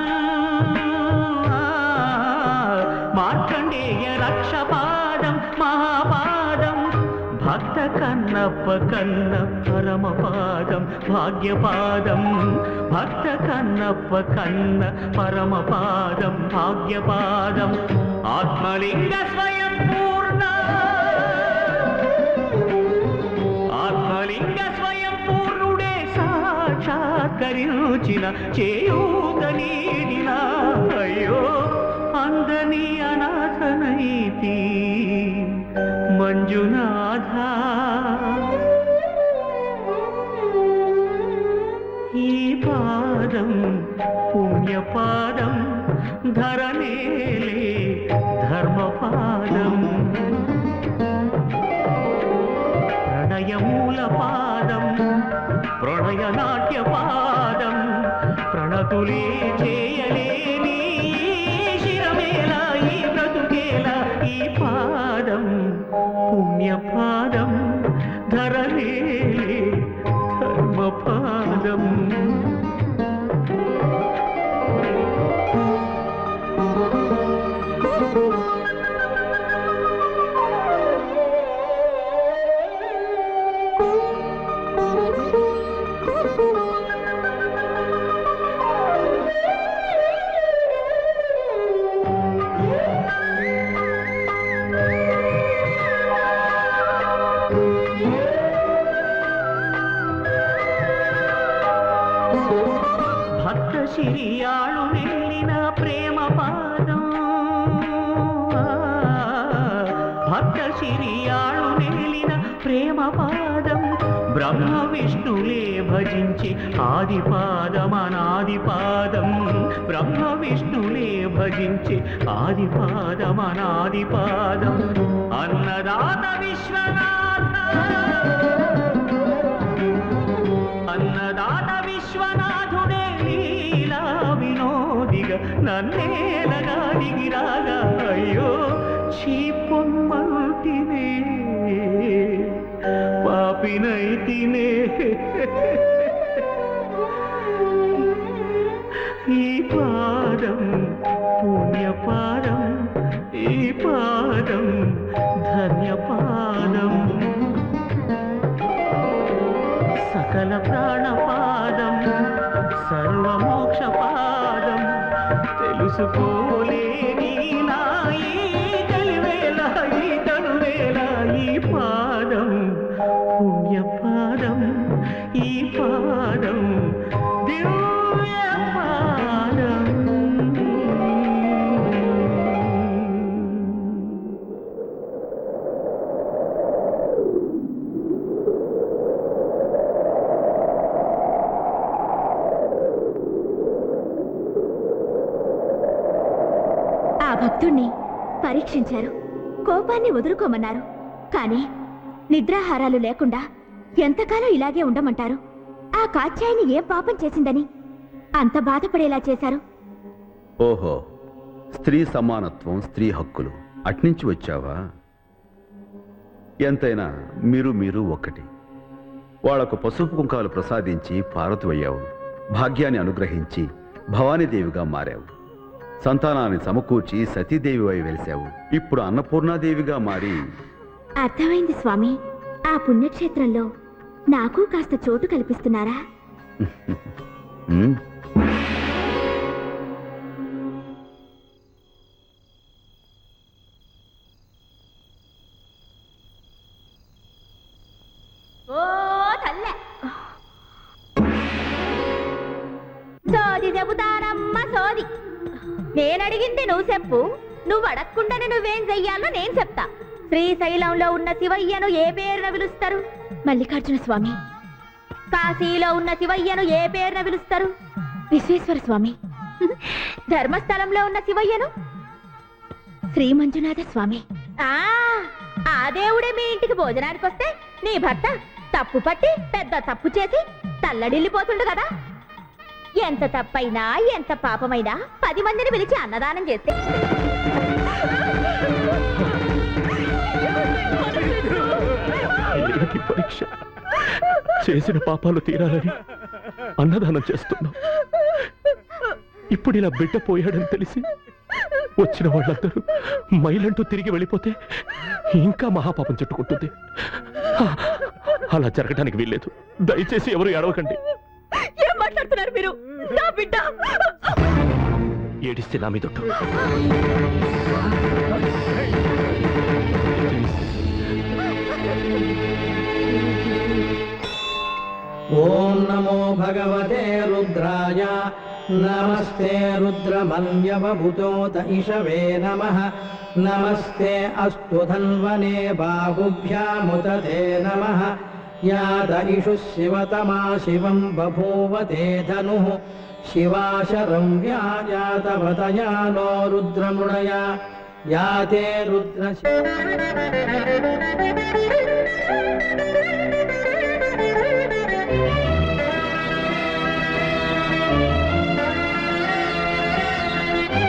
మార్కండేయ రక్షపాదం మహాపాదం, భక్త కన్నప్ప కన్న పరమపాదం భాగ్యపాదం, భక్త కన్నప్ప కన్న పరమపాదం భాగ్యపాదం, ఆత్మలింగ స్వయం పూర్ణ, ఆత్మలింగ స్వయం పూర్ణుడే సాక్షాత్కరించిన చేయూత నీడిన, అయ్యో అందని అనాథనైతి మంజునాథ, ఈ పాదం పుణ్యపాదం ధరనేలే ధర్మపాదం, ప్రణయమూల పాదం ప్రణయ నాట్య పాదం, ప్రణతులే చేయలేని శిరమేలా ఈ బ్రతుకేలా, ఈ పాదం పుణ్యపాదం ధరనేలే ధర్మపాదం. భక్త శిరియాళు నెల్లిన ప్రేమ పాదం, భక్త శిరియాళు నెల్లిన ప్రేమ పాదం, బ్రహ్మ విష్ణులే భజించి ఆది పాదం అనాది పాదం, బ్రహ్మ విష్ణులే భజించి ఆది పాదం అనాది పాదం, అన్నదాత విశ్వనాథ, అన్నదాత విశ్వనాథుడే లీలా వినోదిగా నన్నేలగా దిగిరాగా, అయ్యో చీపొమ్మంటినే పాపినైతినే, ఈ పాదం పుణ్యపాదం, ఈ పాదం ధన్యపాదం, సకల ప్రాణపాదం సర్వమోక్ష పాదం, తెలుసుకోలేని నా ఈ తెలివేళ ఈ తనువేళ, ఈ పాదం పుణ్యపాదం, ఈ పాదం దివ్య పాదం. ఆ భక్తుణ్ణి పరీక్షించారు, కోపాన్ని వదులుకోమన్నారు. కానీ నిద్రాహారాలు లేకుండా ఎంతకాలం ఇలాగే ఉండమంటారు? ఆ కాత్యాయని ఏం పాపం చేసిందని అంత బాధపడేలా చేశారు? ఓహో, స్త్రీ సమానత్వం, స్త్రీ హక్కులు అట్నుంచి వచ్చావా? ఎంతైనా మీరు ఒక్కటి. వాళ్లకు పసుపు కుంకాలు ప్రసాదించి పార్వతివయ్యావు, భాగ్యాన్ని అనుగ్రహించి భవానీదేవిగా మారావు, సంతానాన్ని సమకూర్చి సతీదేవివై వెలిశావు, ఇప్పుడు అన్నపూర్ణాదేవిగా మారి. అర్థమైంది స్వామి. ఆ పుణ్యక్షేత్రంలో నాకు కాస్త చోటు కల్పిస్తున్నారా? సోది చెబుతానమ్మ సోది. నేనడిగింది నువ్వు చెప్పు, నువ్వు అడగకుండానే నువ్వేం చెయ్యాలో నేను చెప్తా. శ్రీశైలంలో ఉన్న శివయ్యను ఏ పేరున పిలుస్తారు? మల్లికార్జున స్వామి. కాశీలో ఉన్న శివయ్యను ఏ పేరున పిలుస్తారు? విశ్వేశ్వర స్వామి. ధర్మస్థలంలో ఉన్న శివయ్యను? శ్రీ మంజునాథ స్వామి. ఆ దేవుడే మీ ఇంటికి భోజనానికి వస్తే నీ భర్త తప్పు పట్టి పెద్ద తప్పు చేసి తల్లడిల్లిపోతుండు కదా. ఎంత తప్పైనా ఎంత పాపమైనా 10 మందిని పిలిచి అన్నదానం చేస్తే పరీక్ష చేసిన పాపాలు తీరాలని అన్నదానం చేస్తున్నాం. ఇప్పుడు ఇలా బిడ్డ పోయాడని తెలిసి వచ్చిన వాళ్ళందరూ మైలంటూ తిరిగి వెళ్ళిపోతే ఇంకా మహాపాపం చుట్టుకుంటుంది. అలా జరగడానికి వీల్లేదు. దయచేసి ఎవరు ఏడవకండి. ఏం మాట్లాడుతున్నారు మీరు? నా బిడ్డ ఏడిస్తే నా మీదొట్టు. ఓం నమో భగవతే రుద్రాయ నమస్తే రుద్రమన్యవభుతోత ఇషవే నమః నమస్తే అస్తు ధన్వనే బాహుభ్యాముతతే నమః యాత ఇషు శివతమా శివం బభూవతే ధనుః శివాశరం వ్యాయాతవతయానో రుద్రమృడయా యాతే రుద్ర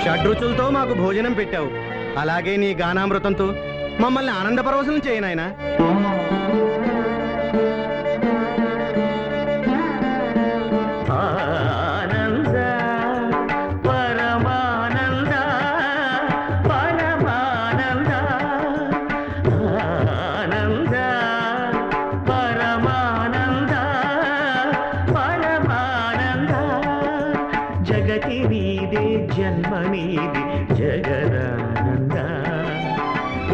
షడ్రుచులతో మాకు భోజనం పెట్టావు. అలాగే నీ గానామృతంతో మమ్మల్ని ఆనందపరవశం చేయి నాయనా. ఆనంద పరమానంద పరమానంద ఆనంద పరమానంద పరమానంద జగతి నీదే జన్మ నీది జగదానంద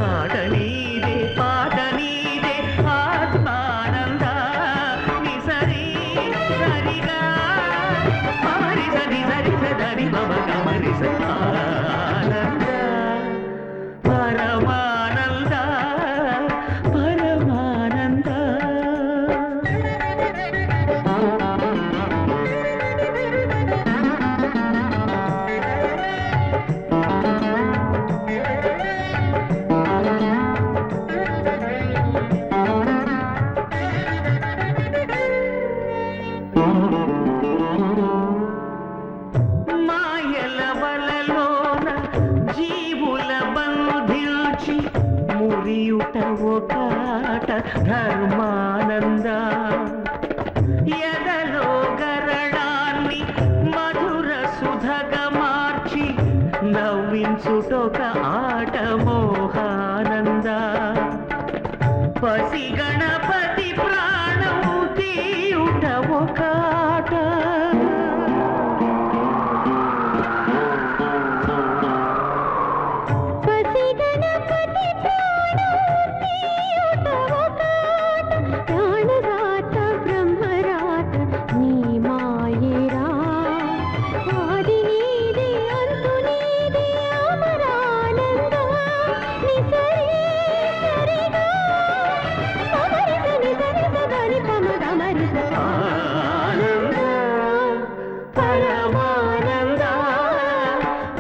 ఆట నీదే పాట నీదే ఆత్మానంద నిసరి సరిగా మమరి సరి సరి సరి మమ కమరి ఆనంద పరమానంద పరమానంద మాయల వలలోన జీవుల బంధించి మురియుట ఒకాట ధర్మానంద ఎదలో గరడాన్ని మధుర సుధగా మార్చి నవ్వించుటొక ఆట మోహానంద పసి గణపతి ప్రాణం తీయుట ఒకాట పసి గణపతి ప్రాణరాత బ్రహ్మరాత నీ మాయేరా ఆది నీది అంతు నీది అమరానంద నిసరి సరిగా మమరి సని సరి సదని పమగమరి ఆనంద పరమానంద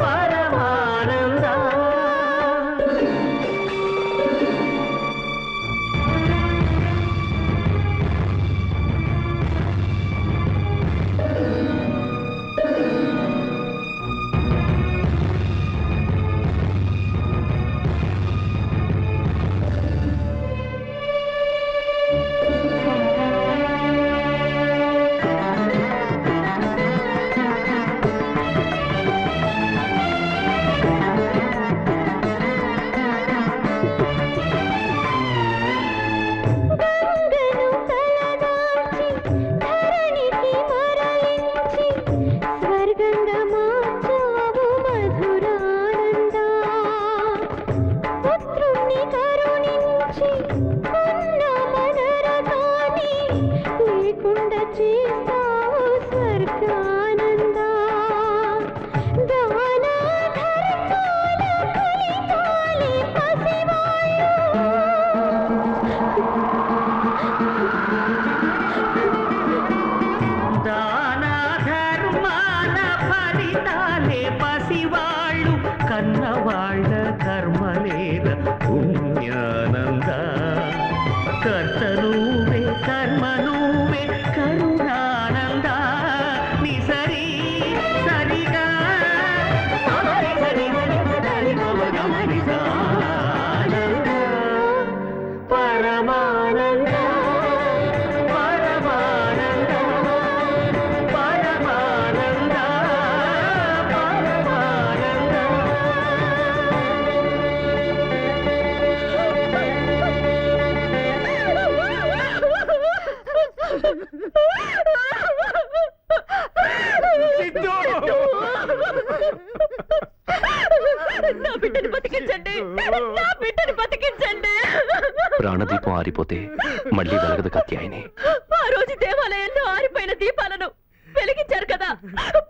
పరమానంద గంగను కలదాల్చి ధరణికి మరలించి స్వర్గంగా మార్చావు మధురానంద పుత్రుణ్ణి కరుణించి ఉన్న మనరగాని లేకుండా చేస్తావు స్వర్గానంద దాన ధర్మాల ఫలితాలే పసివాళ్ళు దాన ధర్మాల ఫలితాలే పసివాళ్ళు కన్నవాళ్ళ కర్మలేద పుణ్యానంద కర్త నువ్వే కర్మ నువ్వే కరుణానంద ని సరి సరిగా సరి సరి సరి గమని పరమానంద పరమానంద పరమానంద పరమానంద నా బిడ్డని బతికించండి, నా బిడ్డని బతికించండి. ప్రాణదీపం ఆరిపోతే మళ్ళీ వెలగదు కత్యాయిని. ఆ రోజు దేవాలయంలో ఆరిపోయిన దీపాలను వెలిగించారు కదా,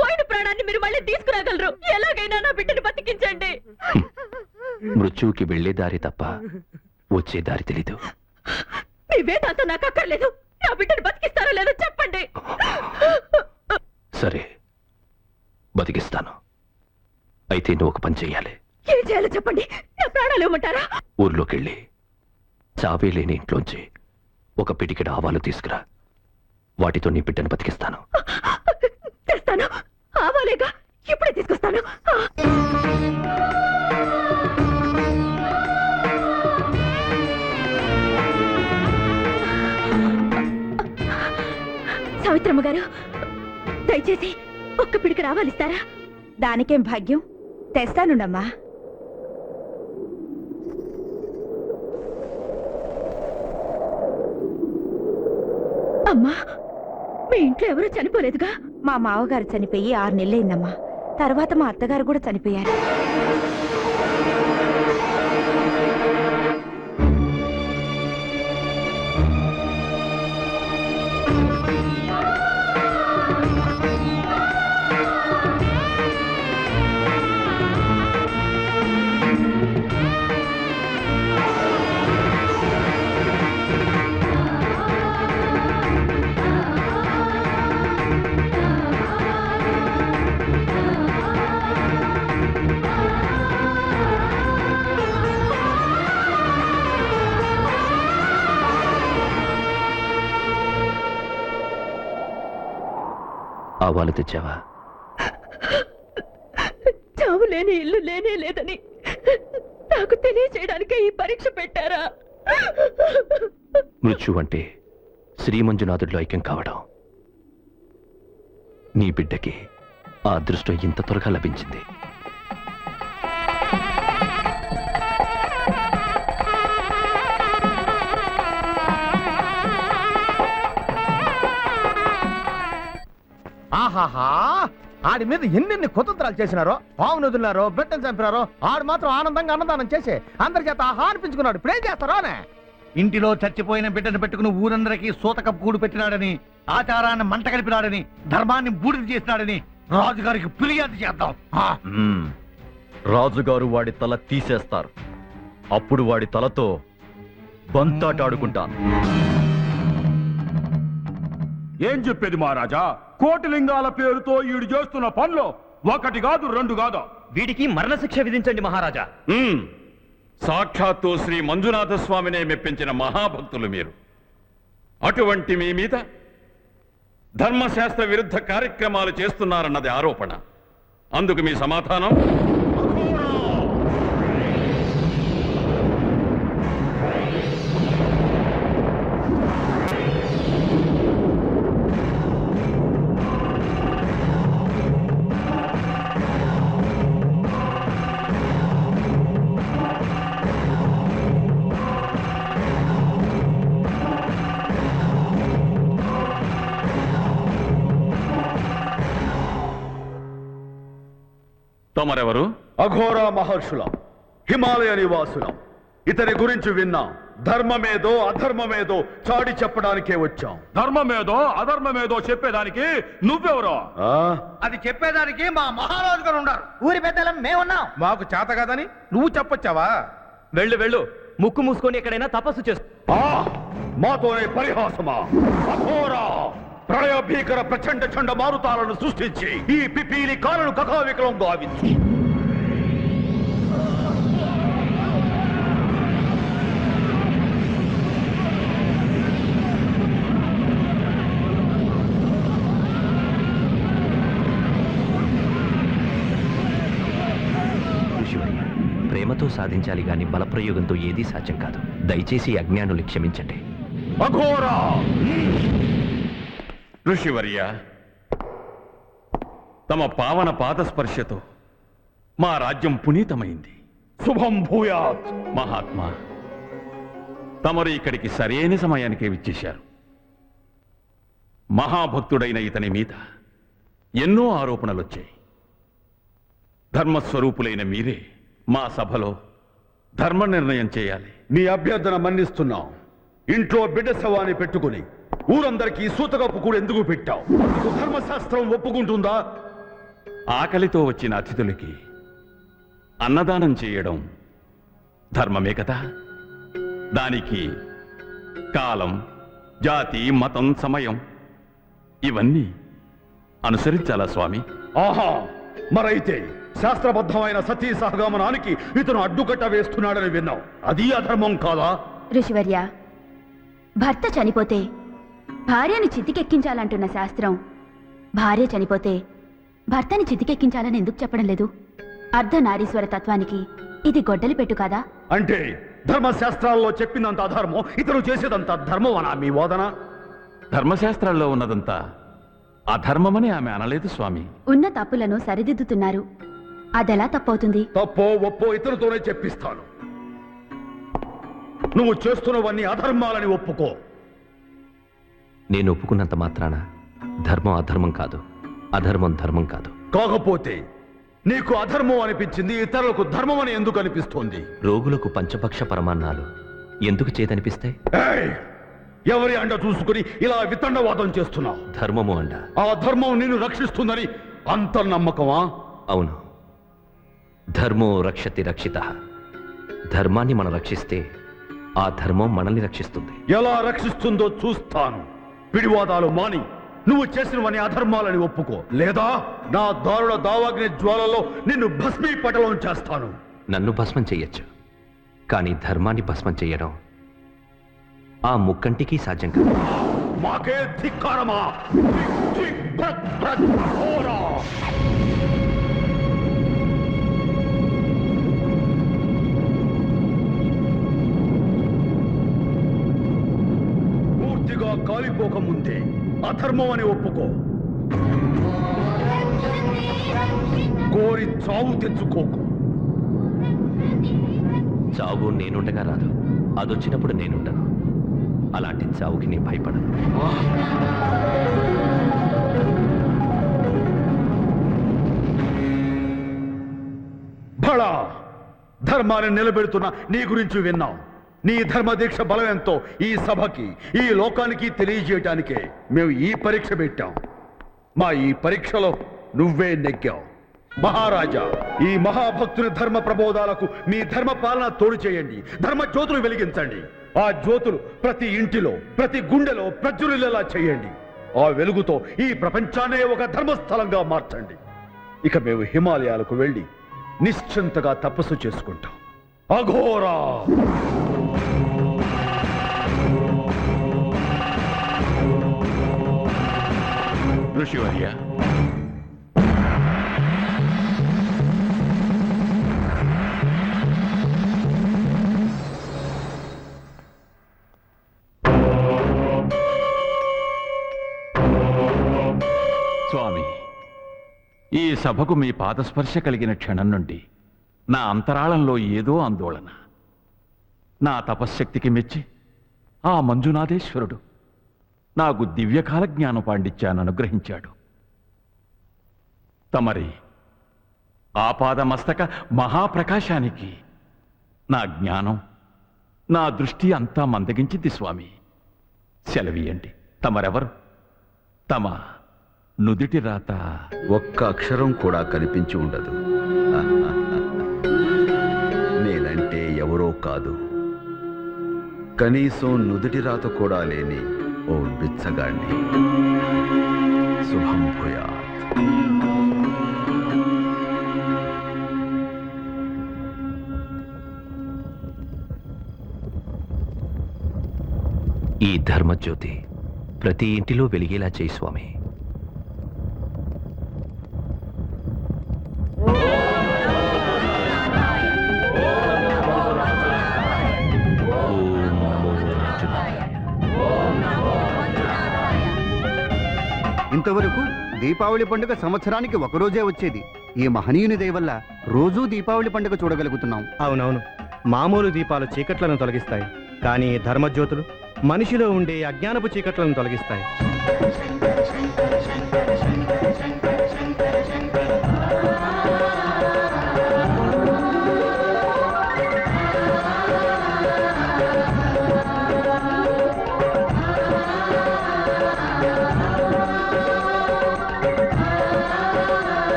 పోయిన ప్రాణాన్ని మీరు మళ్ళీ తీసుకురాగలరు. ఎలాగైనా నా బిడ్డని బతికించండి. మృత్యువుకి వెళ్లే దారి తప్ప వచ్చే దారి తెలీదు. మీ వేదంతా నాకు అక్కర్లేదు. నా బిడ్డని బతికిస్తారో లేదో చెప్పండి. సరే, బతికిస్తాను. అయితే నువ్వు ఒక పని చెయ్యాలి. ఏం చేయాలో చెప్పండి. నా ప్రాణాలు ఇవ్వమంటారా? ఊర్లోకెళ్ళి చావే లేని ఇంట్లోంచి ఒక పిడికెడు ఆవాలు తీసుకురా. వాటితో నీ బిడ్డను బతికిస్తాను. తెస్తాను. ఆవాలేగా, ఇప్పుడే తీసుకొస్తాను. సావిత్రమ్మ గారు, దయచేసి ఒక్క పిడికి రావాలిస్తారా? దానికేం భాగ్యం, తెస్తానుండమ్మా. అమ్మా, మీ ఇంట్లో ఎవరూ చనిపోలేదుగా? మా మావగారు చనిపోయి 6 నెలలైందమ్మా. తర్వాత మా అత్తగారు కూడా చనిపోయారు. ఆవాలు తెచ్చావా? చావు లేని ఇల్లు లేనే లేదని నాకు తెలియచేయడానికే ఈ పరీక్ష పెట్టారా? మృత్యు అంటే శ్రీమంజునాథుడిలో ఐక్యం కావడం. నీ బిడ్డకి ఆ అదృష్టం ఇంత త్వరగా లభించింది. ఆహాహా, ఆడి మీద ఎన్నెన్ని కుతంత్రాలు చేసినారో, పావును వదిలినారో, బిడ్డను చంపినారో, ఆడు మాత్రం ఆనందంగా అన్నదానం చేసి అందరి చేత ఆహా అనిపించుకున్నాడు. ఇప్పుడేం చేస్తారో? ఇంటిలో చచ్చిపోయిన బిడ్డను పెట్టుకుని ఊరందరికీ సూతకపు కూడు పెట్టినాడని, ఆచారాన్ని మంట కలిపినాడని, ధర్మాన్ని బూడిద చేసినాడని రాజుగారికి ఫిర్యాదు చేద్దాం. రాజుగారు వాడి తల తీసేస్తారు. అప్పుడు వాడి తలతో బంతాట ఆడుకుంటాను. ఏం చెప్పేది మహారాజా? కోటిలింగాల పేరుతో ఈడు చేస్తున్న పనులు ఒకటి కాదు, 2 కాదు. వీడికి మరణశిక్ష విధించండి మహారాజా. సాక్షాత్తు శ్రీ మంజునాథ స్వామినే మెప్పించిన మహాభక్తులు మీరు. అటువంటి మీ మీద ధర్మశాస్త్ర విరుద్ధ కార్యక్రమాలు చేస్తున్నారన్నది ఆరోపణ. అందుకు మీ సమాధానం? తమరెవరు? అఘోర మహర్షులం, హిమాలయ నివాసులం. ఇతని గురించి విన్నాం. ధర్మమేదో అధర్మమేదో చాడి చెప్పడానికే వచ్చాం. ధర్మమేదో అధర్మమేదో చెప్పేదానికి నువ్వెవరో? అది చెప్పేదానికి మా మహారాజు గారు ఉన్నారు. ఊరి పెద్దలం మేమున్నాం. మాకు చేత కాదని నువ్వు చెప్పొచ్చావా? వెళ్ళు వెళ్ళు, ముక్కు మూసుకొని ఎక్కడైనా తపస్సు చేస్తూ మాతోనే పరిహాసమా? అఘోరా! ప్రళయ భీకర ప్రచండ చండ మారుతాలను సృష్టించి ఈ పిపీలి కాలను కకావికలం గావించు. ఋషివర్య, ప్రేమతో సాధించాలి గాని బలప్రయోగంతో ఏదీ సాధ్యం కాదు. దయచేసి ఈ అజ్ఞానులు క్షమించండి. అఘోరా! ఋషివర్య, తమ పావన పాదస్పర్శతో మా రాజ్యం పునీతమైంది. శుభం భూయాత్. మహాత్మా, తమరు ఇక్కడికి సరైన సమయానికే విచ్చేశారు. మహాభక్తుడైన ఇతని మీద ఎన్నో ఆరోపణలొచ్చాయి. ధర్మస్వరూపులైన మీరే మా సభలో ధర్మ నిర్ణయం చేయాలి. మీ అభ్యర్థన మన్నిస్తున్నాం. ఇంట్లో బిడ్డ శవాన్ని పెట్టుకుని ఊరందరికీ సూతకప్పు కూడా ఎందుకు పెట్టావు? ధర్మశాస్త్రం ఒప్పుకుంటుందా? ఆకలితో వచ్చిన అతిథులకి అన్నదానం చేయడం ధర్మమే కదా. దానికి కాలం, జాతి, మతం, సమయం ఇవన్నీ అనుసరించాలా స్వామి? ఆహా, మరైతే శాస్త్రబద్ధమైన సతీ సహగమనానికి ఇతను అడ్డుకట్ట వేస్తున్నాడని విన్నాం. అది అధర్మం కాదా? ఋషివర్య, భర్త చనిపోతే భార్యను చితికెక్కించాలంటున్న శాస్త్రం భార్య చనిపోతే భర్తని చితికెక్కించాలని ఎందుకు చెప్పడం లేదు? అర్ధనారీశ్వర తత్వానికి ఇది గొడ్డలి పెట్టు కాదా? అంటే ధర్మశాస్త్రాల్లో చెప్పినంత అధర్మం ఇతను చేసేదంత ధర్మం అనా మీ వాదన? ధర్మశాస్త్రాల్లో ఉన్నదంతా అధర్మమని ఆమె అనలేదు స్వామి. ఉన్న తప్పులను సరిదిద్దుతున్నారు. అదెలా తప్పవుతుంది? తప్పో ఒప్పో ఇతరుతోనే చెప్పిస్తాను. నువ్వు చేస్తున్నవన్నీ అధర్మాలని ఒప్పుకో. నేను ఒప్పుకున్నంత మాత్రాన ధర్మం అధర్మం కాదు, అధర్మం ధర్మం కాదు. కాకపోతే నీకు అధర్మం అనిపించింది, ఇతరులకు ధర్మం అని ఎందుకు అనిపిస్తోంది? రోగులకు పంచపక్ష పరమాన్నాలు ఎందుకు చేతనిపిస్తాయి? ఏయ్! ఎవరి అండ చూసుకుని ఇలా వితండవాదం చేస్తున్నావు? ధర్మము అండ. ఆ ధర్మం నిన్ను రక్షిస్తుందని అంత నమ్మకమా? అవును. ధర్మో రక్షతి రక్షితః. ధర్మాన్ని మనం రక్షిస్తే ఆ ధర్మం మనల్ని రక్షిస్తుంది. ఎలా రక్షిస్తుందో చూస్తాను. పిడివాదాలు మాని నువ్వు చేసినవని అధర్మాలని ఒప్పుకో, లేదా నా దారుణ దావాగ్ని జ్వాలలో నిన్ను భస్మీపటలం చేస్తాను. నన్ను భస్మం చెయ్యొచ్చు, కానీ ధర్మాన్ని భస్మం చెయ్యడం ఆ ముక్కంటికి సాధ్యం కాదు. మాకే ధిక్కారమా? ధిక్ భ్రత్ భ్రత్ అఘోరా! పూర్తిగా కాలిపోకముందే అధర్మం అని ఒప్పుకో. కోరి చావు తెచ్చుకోకు. చావు నేనుండగా రాదు, అదొచ్చినప్పుడు నేనుండను. అలాంటి చావుకి నేను భయపడను. భళా! ధర్మాన్ని నిలబెడుతున్న నీ గురించి విన్నాం. నీ ధర్మదీక్ష బలం ఎంతో ఈ సభకి, ఈ లోకానికి తెలియజేయటానికే మేము ఈ పరీక్ష పెట్టాం. మా ఈ పరీక్షలో నువ్వే నెగ్గావు. మహారాజా, ఈ మహాభక్తుని ధర్మ ప్రబోధాలకు మీ ధర్మ పాలన తోడు చేయండి. ధర్మ జ్యోతులు వెలిగించండి. ఆ జ్యోతులు ప్రతి ఇంటిలో, ప్రతి గుండెలో ప్రజ్వలిల్లేలా చేయండి. ఆ వెలుగుతో ఈ ప్రపంచాన్నే ఒక ధర్మస్థలంగా మార్చండి. ఇక మేము హిమాలయాలకు వెళ్ళి నిశ్చింతగా తపస్సు చేసుకుంటాం. అఘోరా! ఋషివర్య, స్వామి, ఈ సభకు మీ పాదస్పర్శ కలిగిన క్షణం నుండి నా అంతరాళంలో ఏదో ఆందోళన. నా తపశ్శక్తికి మెచ్చి ఆ మంజునాథేశ్వరుడు నాకు దివ్యకాల జ్ఞాన పాండిత్యాన్ని అనుగ్రహించాడు. తమరి ఆపాదమస్తక మహాప్రకాశానికి నా జ్ఞానం, నా దృష్టి అంతా మందగించింది స్వామి. సెలవీయండి. తమరెవరు? తమ నుదిటి రాత ఒక్క అక్షరం కూడా కనిపించి ఉండదు. నేనంటే ఎవరో కాదు, కనీసం నుదుటి రాత కూడా లేని ఓ బిచ్చగాణ్ణి. శుభం భూయాత్. ఈ ధర్మజ్యోతి ప్రతి ఇంటిలో వెలిగేలా చేయి స్వామి. ఇంతవరకు దీపావళి పండుగ సంవత్సరానికి ఒకరోజే వచ్చేది. ఈ మహనీయుని దయ వల్ల రోజూ దీపావళి పండుగ చూడగలుగుతున్నాం. అవునవును, మామూలు దీపాలు చీకట్లను తొలగిస్తాయి, కానీ ధర్మజ్యోతులు మనిషిలో ఉండే అజ్ఞానపు చీకట్లను తొలగిస్తాయి.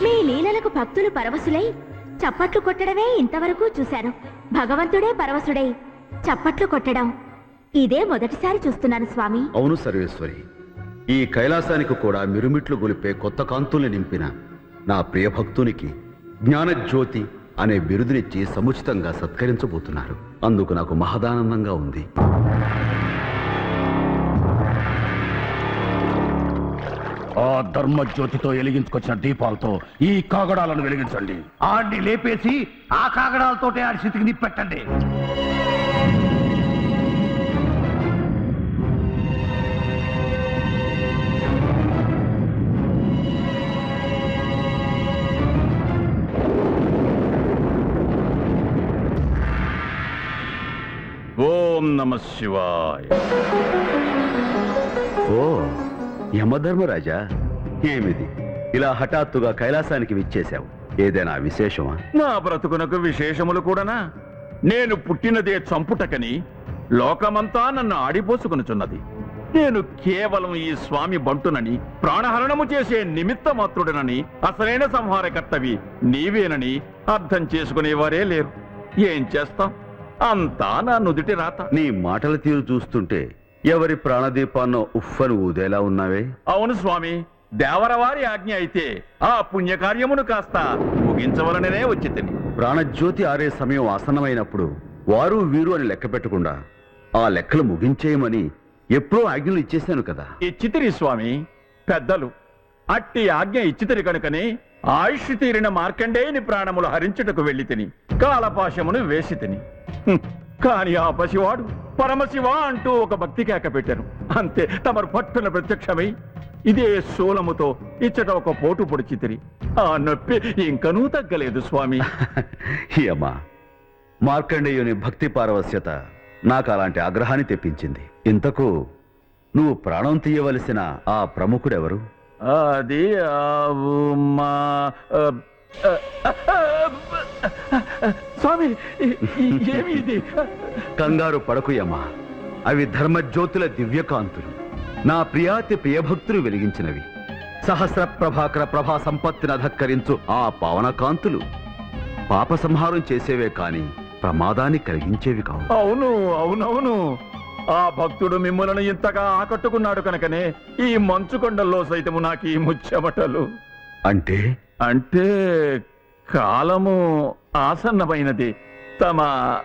మీ లీలలకు భక్తులు పరవశులై చప్పట్లు కొట్టడమే ఇంతవరకు చూశాను. భగవంతుడే పరవశుడై చప్పట్లు కొట్టడం ఇదే మొదటిసారి చూస్తున్నాను స్వామి. అవును సర్వేశ్వరి, ఈ కైలాసానికి కూడా మిరుమిట్లు గొలిపే కొత్త కాంతుల్ని నింపిన నా ప్రియ భక్తునికి జ్ఞానజ్యోతి అనే బిరుదునిచ్చి సముచితంగా సత్కరించబోతున్నారు. అందుకు నాకు మహదానందంగా ఉంది. ఆ ధర్మజ్యోతితో వెలిగించుకొచ్చిన దీపాలతో ఈ కాగడాలను వెలిగించండి. ఆడిని లేపేసి ఆ కాగడాలతోటే ఆడి స్థితికి నిప్పెట్టండి. ఓం నమ శివాయ. ఓ యమధర్మరాజా, ఏమిది ఇలా హఠాత్తుగా కైలాసానికి విచ్చేశావు? ఏదైనా విశేషమా? నా బ్రతుకునకు విశేషములు కూడానా? నేను పుట్టినదే చంపుటకని లోకమంతా నన్ను ఆడిపోసుకొనుచున్నది. నేను కేవలం ఈ స్వామి బంటునని, ప్రాణహరణము చేసే నిమిత్త మాత్రుడనని, అసలైన సంహారకర్తవి నీవేనని అర్థం చేసుకునేవారే లేరు. ఏం చేస్తాం, అంతా నా నుదుటి రాత. నీ మాటల తీరు చూస్తుంటే ఎవరి ప్రాణదీపాన్నో ఉఫ్ఫను ఊదేలా ఉన్నావే. అవును స్వామి, దేవరవారి ఆజ్ఞ అయితే ఆ పుణ్యకార్యమును కాస్త ముగించవలననే వచ్చి తిని. ప్రాణజ్యోతి ఆరే సమయం ఆసన్నమైనప్పుడు వారు వీరు అని లెక్క పెట్టకుండా ఆ లెక్కలు ముగించేయమని ఎప్పుడో ఆజ్ఞలు ఇచ్చేశాను కదా. ఇచ్చితిరి స్వామి, పెద్దలు అట్టి ఆజ్ఞ ఇచ్చితిరి కనుకనే ఆయుష్ తీరిన మార్కండేయుని ప్రాణములు హరించుటకు వెళ్లి తిని కాలపాశమును వేసి తిని. కాని ఆ పసివాడు పరమశివ అంటూ ఒక భక్తి కేక పెట్టాను. అంతే, తమరు పట్టున ప్రత్యక్షమై ఇదే శూలముతో ఇచ్చట ఒక పోటు పొడిచితిరి. ఆ నొప్పి ఇంకనూ తగ్గలేదు స్వామి. అమ్మా, మార్కండేయుని భక్తి పారవస్యత నాకు అలాంటి ఆగ్రహాన్ని తెప్పించింది. ఇంతకు నువ్వు ప్రాణం తీయవలసిన ఆ ప్రముఖుడెవరు? అది స్వామి, ఏమి ఇది? కంగారు పడకు యమా, అవి ధర్మజ్యోతుల దివ్యకాంతులు, నా ప్రియాతి ప్రియభక్తులు వెలిగించినవి. సహస్ర ప్రభాకర ప్రభా సంపత్తిని అధక్కరించు ఆ పావన కాంతులు పాప సంహారం చేసేవే కాని ప్రమాదాన్ని కలిగించేవి కావు. అవును అవునవును, ఆ భక్తుడు మిమ్మల్ని ఇంతగా ఆకట్టుకున్నాడు కనుకనే ఈ మంచు కొండల్లో సైతము నాకు ఈ ముచ్చమటలు. అంటే అంటే కాలము ఆసన్నమైనది తమ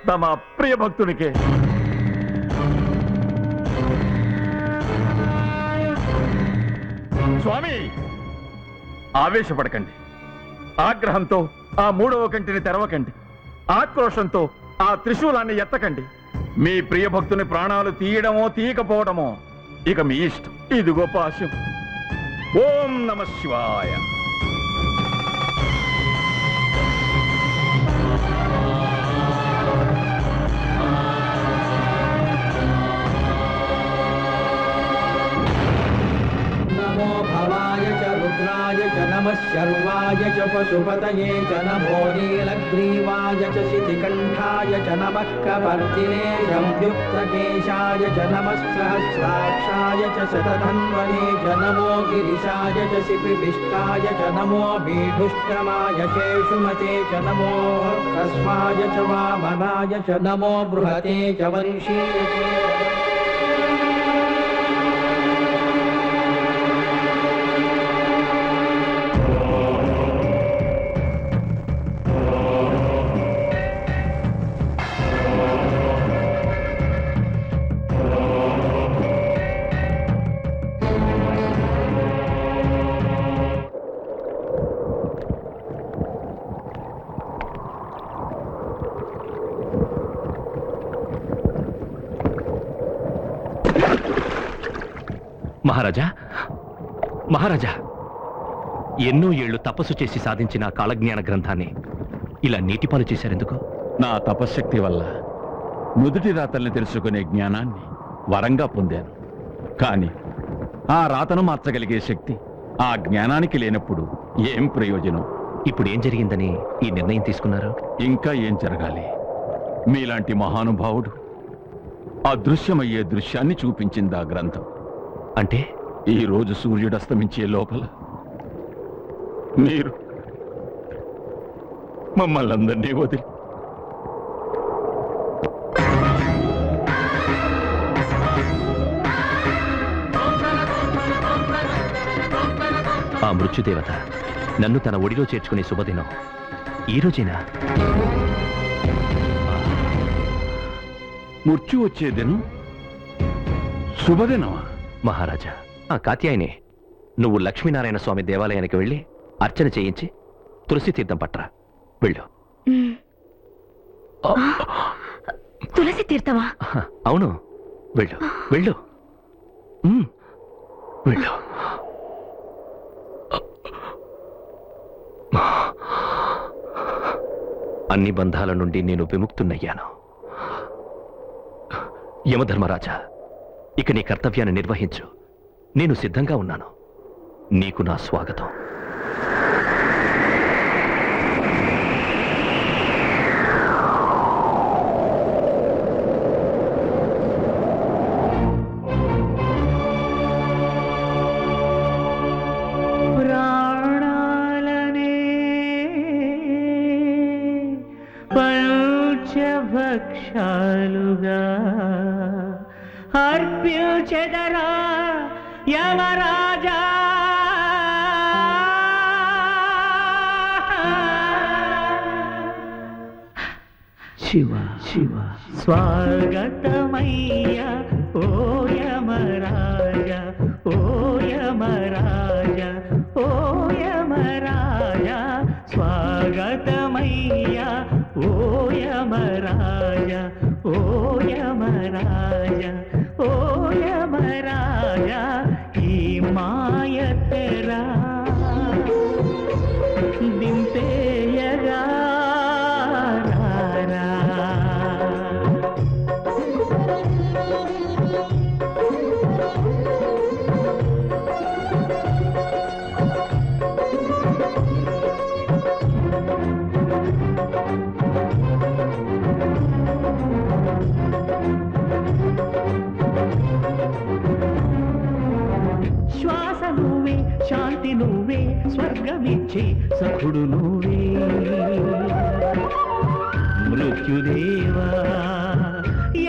తమ ప్రియ భక్తునికే. స్వామి, ఆవేశపడకండి. ఆగ్రహంతో ఆ మూడవ కంటిని తెరవకండి. ఆక్రోషంతో ఆ త్రిశూలాన్ని ఎత్తకండి. మీ ప్రియ భక్తుని ప్రాణాలు తీయడమో తీయకపోవడమో ఇక మీ ఇష్టం. ఇదిగో పాశం. ఓం నమ శివాయ. నమో భవాయ చ రుద్రాయ చ నమ नमः शर्वाय च पशुपतये च नमो नीलग्रीवाय च शितिकण्ठाय च नमः कपर्दिने संयुक्तकेशाय च नमः सहस्राक्षाय च शतधन्वने च नमो गिरिशाय च शिपिविष्टाय च नमो बीढुष्टमाय चेषुमते च नमो कस्माय च वामनाय च नमो बृहते च वंशीय మహారాజా మహారాజా ఎన్నో ఏళ్లు తపస్సు చేసి సాధించిన కాలజ్ఞాన గ్రంథాన్ని ఇలా నీటిపాలు చేశారెందుకు? నా తపశ్శక్తి వల్ల నుదుటి రాతల్ని తెలుసుకునే జ్ఞానాన్ని వరంగా పొందాను. కానీ ఆ రాతను మార్చగలిగే శక్తి ఆ జ్ఞానానికి లేనప్పుడు ఏం ప్రయోజనం? ఇప్పుడు ఏం జరిగిందని ఈ నిర్ణయం తీసుకున్నారు? ఇంకా ఏం జరగాలి? మీలాంటి మహానుభావుడు అదృశ్యమయ్యే దృశ్యాన్ని చూపించింది ఆ గ్రంథం. అంటే ఈ రోజు సూర్యుడు అస్తమించే లోపల మీరు మమ్మల్ని అందరినీ వదిలి ఆ మృత్యుదేవత నన్ను తన ఒడిలో చేర్చుకునే శుభదినం ఈ రోజేనా? మృత్యు వచ్చే దినం శుభదినమా? మహారాజా, ఆ కాత్యాయనే నువ్వు లక్ష్మీనారాయణ స్వామి దేవాలయానికి వెళ్ళి అర్చన చేయించి తులసి తీర్థం పట్రా. వెళ్ళు. తులసి తీర్థమా? అవును, వెళ్ళు వెళ్ళు వెళ్ళు. అన్ని బంధాల నుండి నేను విముక్తున్నయ్యాను. యమధర్మరాజా, ఇక నీ కర్తవ్యాన్ని నిర్వహించు. నేను సిద్ధంగా ఉన్నాను. నీకు నా స్వాగతం. ప్రాణాలనే పంచభక్షాలుగా అర్పించెదరా యమరాజా. శివ శివ స్వాగతమయ్యా ఓ యమరాజా, ఓ యమరాజా, ఓ యమరాజా. స్వాగతమయ్యా ఓ యమరాజా, ఓ యమరాజా, ఓ యమరాజా. ఈ మాయ తెరా దింపేయగా రారా. శ్వాస నువ్వే, శాంతి నువ్వే, స్వర్గమిచ్చే సఖుడు నువ్వే. మృత్యుదేవా,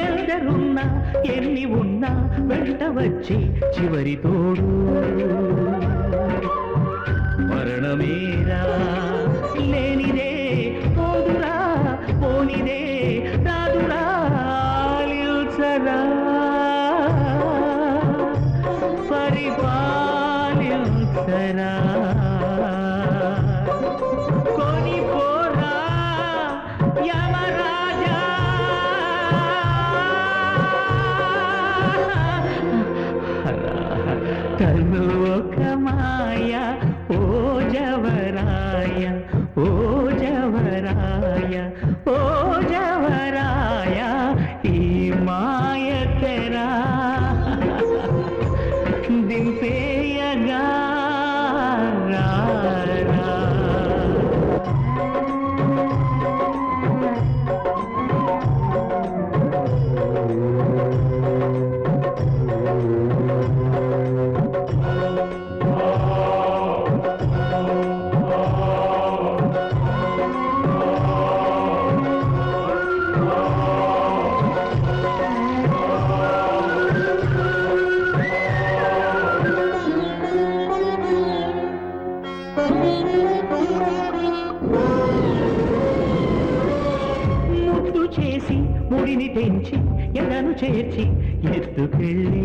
ఎందరున్నా ఎన్ని ఉన్నా వెంట వచ్చే చివరి తోడు. మరణమేరా లేనిదే పోదురా, పోనిదే రాదురా. లిల్సరా పరిపాలించరా. కొని పోరా యమరాజా. తను ఒక మాయ ఓ జవరాయ, ఓ జవరాయ, ఓ జవరాయ. ఈ మాయ తెరా దింపేయగా రారా. చేర్చి ఎత్తుకెళ్ళి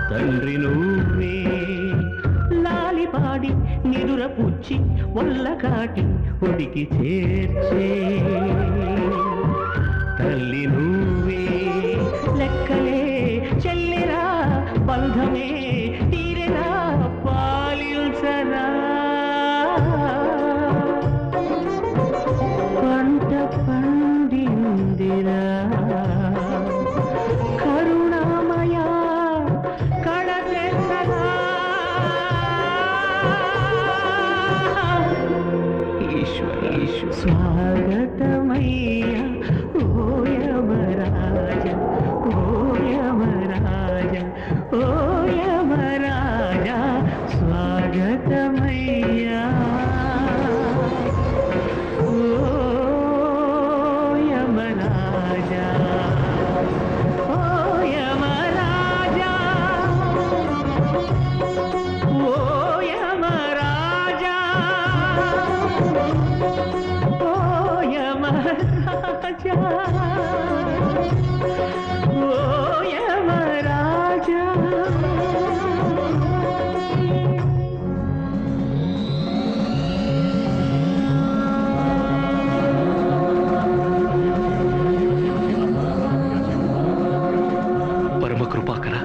తండ్రి నువ్వే లాలిపాడి నిదుర పుచ్చి వల్ల కాటి ఒడికి చేర్చే తల్లి నువ్వే లెక్కలే చెల్లిరా బంధమే తీరెరా పాలిల్చరా పంట పండిందిరా కరుణామయ కడతెచ్చరా ఈశ్వర స్వాగతమయ్య ఓ యమరాజ ఓ యమరాజ ఓ యమరాజ స్వాగతమయ్యా ఓ యమరాజ ఓ యమరాజ ఓ యమరాజ ఓ యమరాజ ఓ యమరాజ పరమ కృపాకర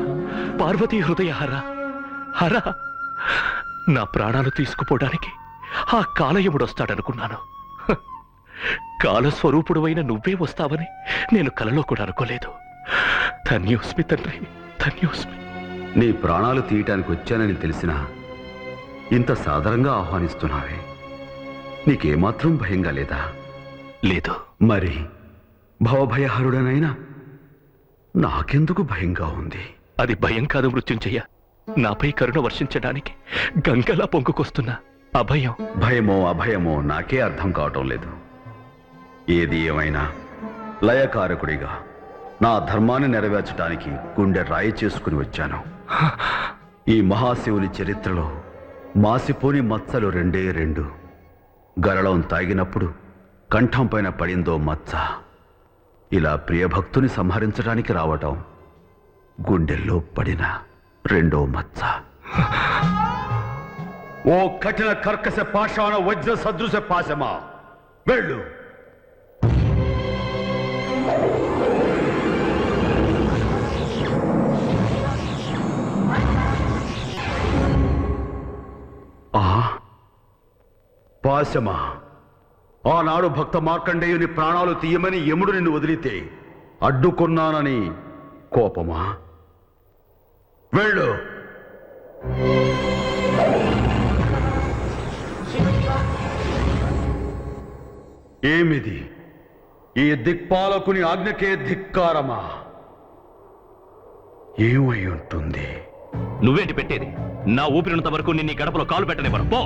పార్వతీ హృదయ హర హర నా ప్రాణాలు తీసుకుపోవడానికి ఆ కాలయముడొస్తాడనుకున్నాను. హ! కాలస్వరూపుడువైన నువ్వే వస్తావని నేను కలలో కూడా అనుకోలేదు. ధన్యోస్మి తండ్రి, ధన్యోస్మి. నీ ప్రాణాలు తీయటానికి వచ్చానని తెలిసినా ఇంత సాదరంగా ఆహ్వానిస్తున్నావే, నీకేమాత్రం భయంగా లేదా? లేదు. మరి భవభయహరుడనైనా నాకెందుకు భయంగా ఉంది? అది భయం కాదు మృత్యుంజయ, నాపై కరుణ వర్షించడానికి గంగలా పొంగుకొస్తున్న అభయం. భయమో అభయమో నాకే అర్థం కావటం లేదు. ఏది ఏమైనా లయకారకుడిగా నా ధర్మాన్ని నెరవేర్చడానికి గుండె రాయి చేసుకుని వచ్చాను. ఈ మహాశివుని చరిత్రలో మాసిపోని మచ్చలు రెండే రెండు. గరళం తాగినప్పుడు కంఠం పైన పడిందో మచ్చ. ఇలా ప్రియభక్తుని సంహరించడానికి రావటం గుండెల్లో పడిన రెండో మచ్చ. ఓ కఠిన కర్కశ పాషాణ వజ్ర సదృశ పాశమా, వెళ్ళు. పాశమా, ఆనాడు భక్త మార్కండేయుని ప్రాణాలు తీయమని యముడు నిన్ను వదిలితే అడ్డుకున్నానని కోపమా? వెళ్ళు. ఏమిది? ఈ దిక్పాలకుని ఆజ్ఞకే ధిక్కారమా? ఏమై ఉంటుంది? నువ్వేంటి పెట్టేది? నా ఊపిరినంత వరకు నిన్ను ఈ గడపలో కాలు పెట్టనివ్వను. పో.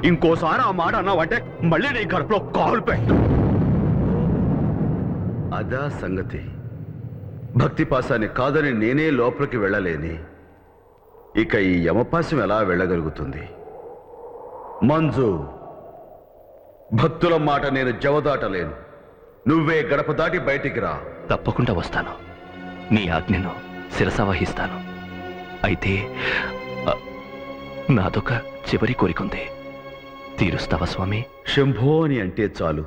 ఇంకోసారి ఆ మాట అన్నావంటే మళ్ళీ నీ గడపలో కాలు పెట్టు. అదా సంగతి. భక్తిపాసాన్ని కాదని నేనే లోపలికి వెళ్ళలేని ఇక ఈ యమపాశం ఎలా వెళ్ళగలుగుతుంది? మంజు, భక్తుల మాట నేను జవదాటలేను. నువ్వే గడప దాటి బయటికి రా. తప్పకుండా వస్తాను. నీ ఆజ్ఞను శిరసావహిస్తాను. అయితే నాదొక చివరి కోరికుంది. తీరుస్తావా స్వామి? శంభో అని అంటే చాలు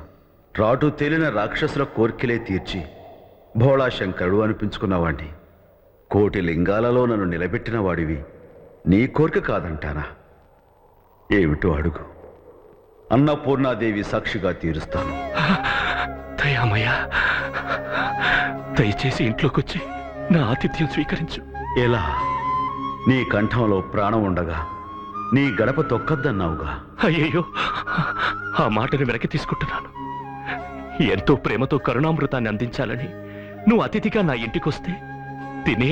రాటు తేలిన రాక్షసుల కోర్కెలే తీర్చి భోళా శంకరుడు అనిపించుకున్నవాణ్ణి. కోటి లింగాలలో నన్ను నిలబెట్టిన వాడివి. నీ కోరిక కాదంటానా? ఏమిటో అడుగు. అన్నపూర్ణాదేవి సాక్షిగా తీరుస్తాను. దయామయ్య, దయచేసి ఇంట్లోకొచ్చి నా ఆతిథ్యం స్వీకరించు. ఎలా? నీ కంఠంలో ప్రాణం ఉండగా నీ గడప తొక్కద్దన్నావుగా. అయ్యయ్యో, ఆ మాటను వెనక్కి తీసుకుంటున్నాను. ఎంతో ప్రేమతో కరుణామృతాన్ని అందించాలని నువ్వు అతిథిగా నా ఇంటికొస్తే తినే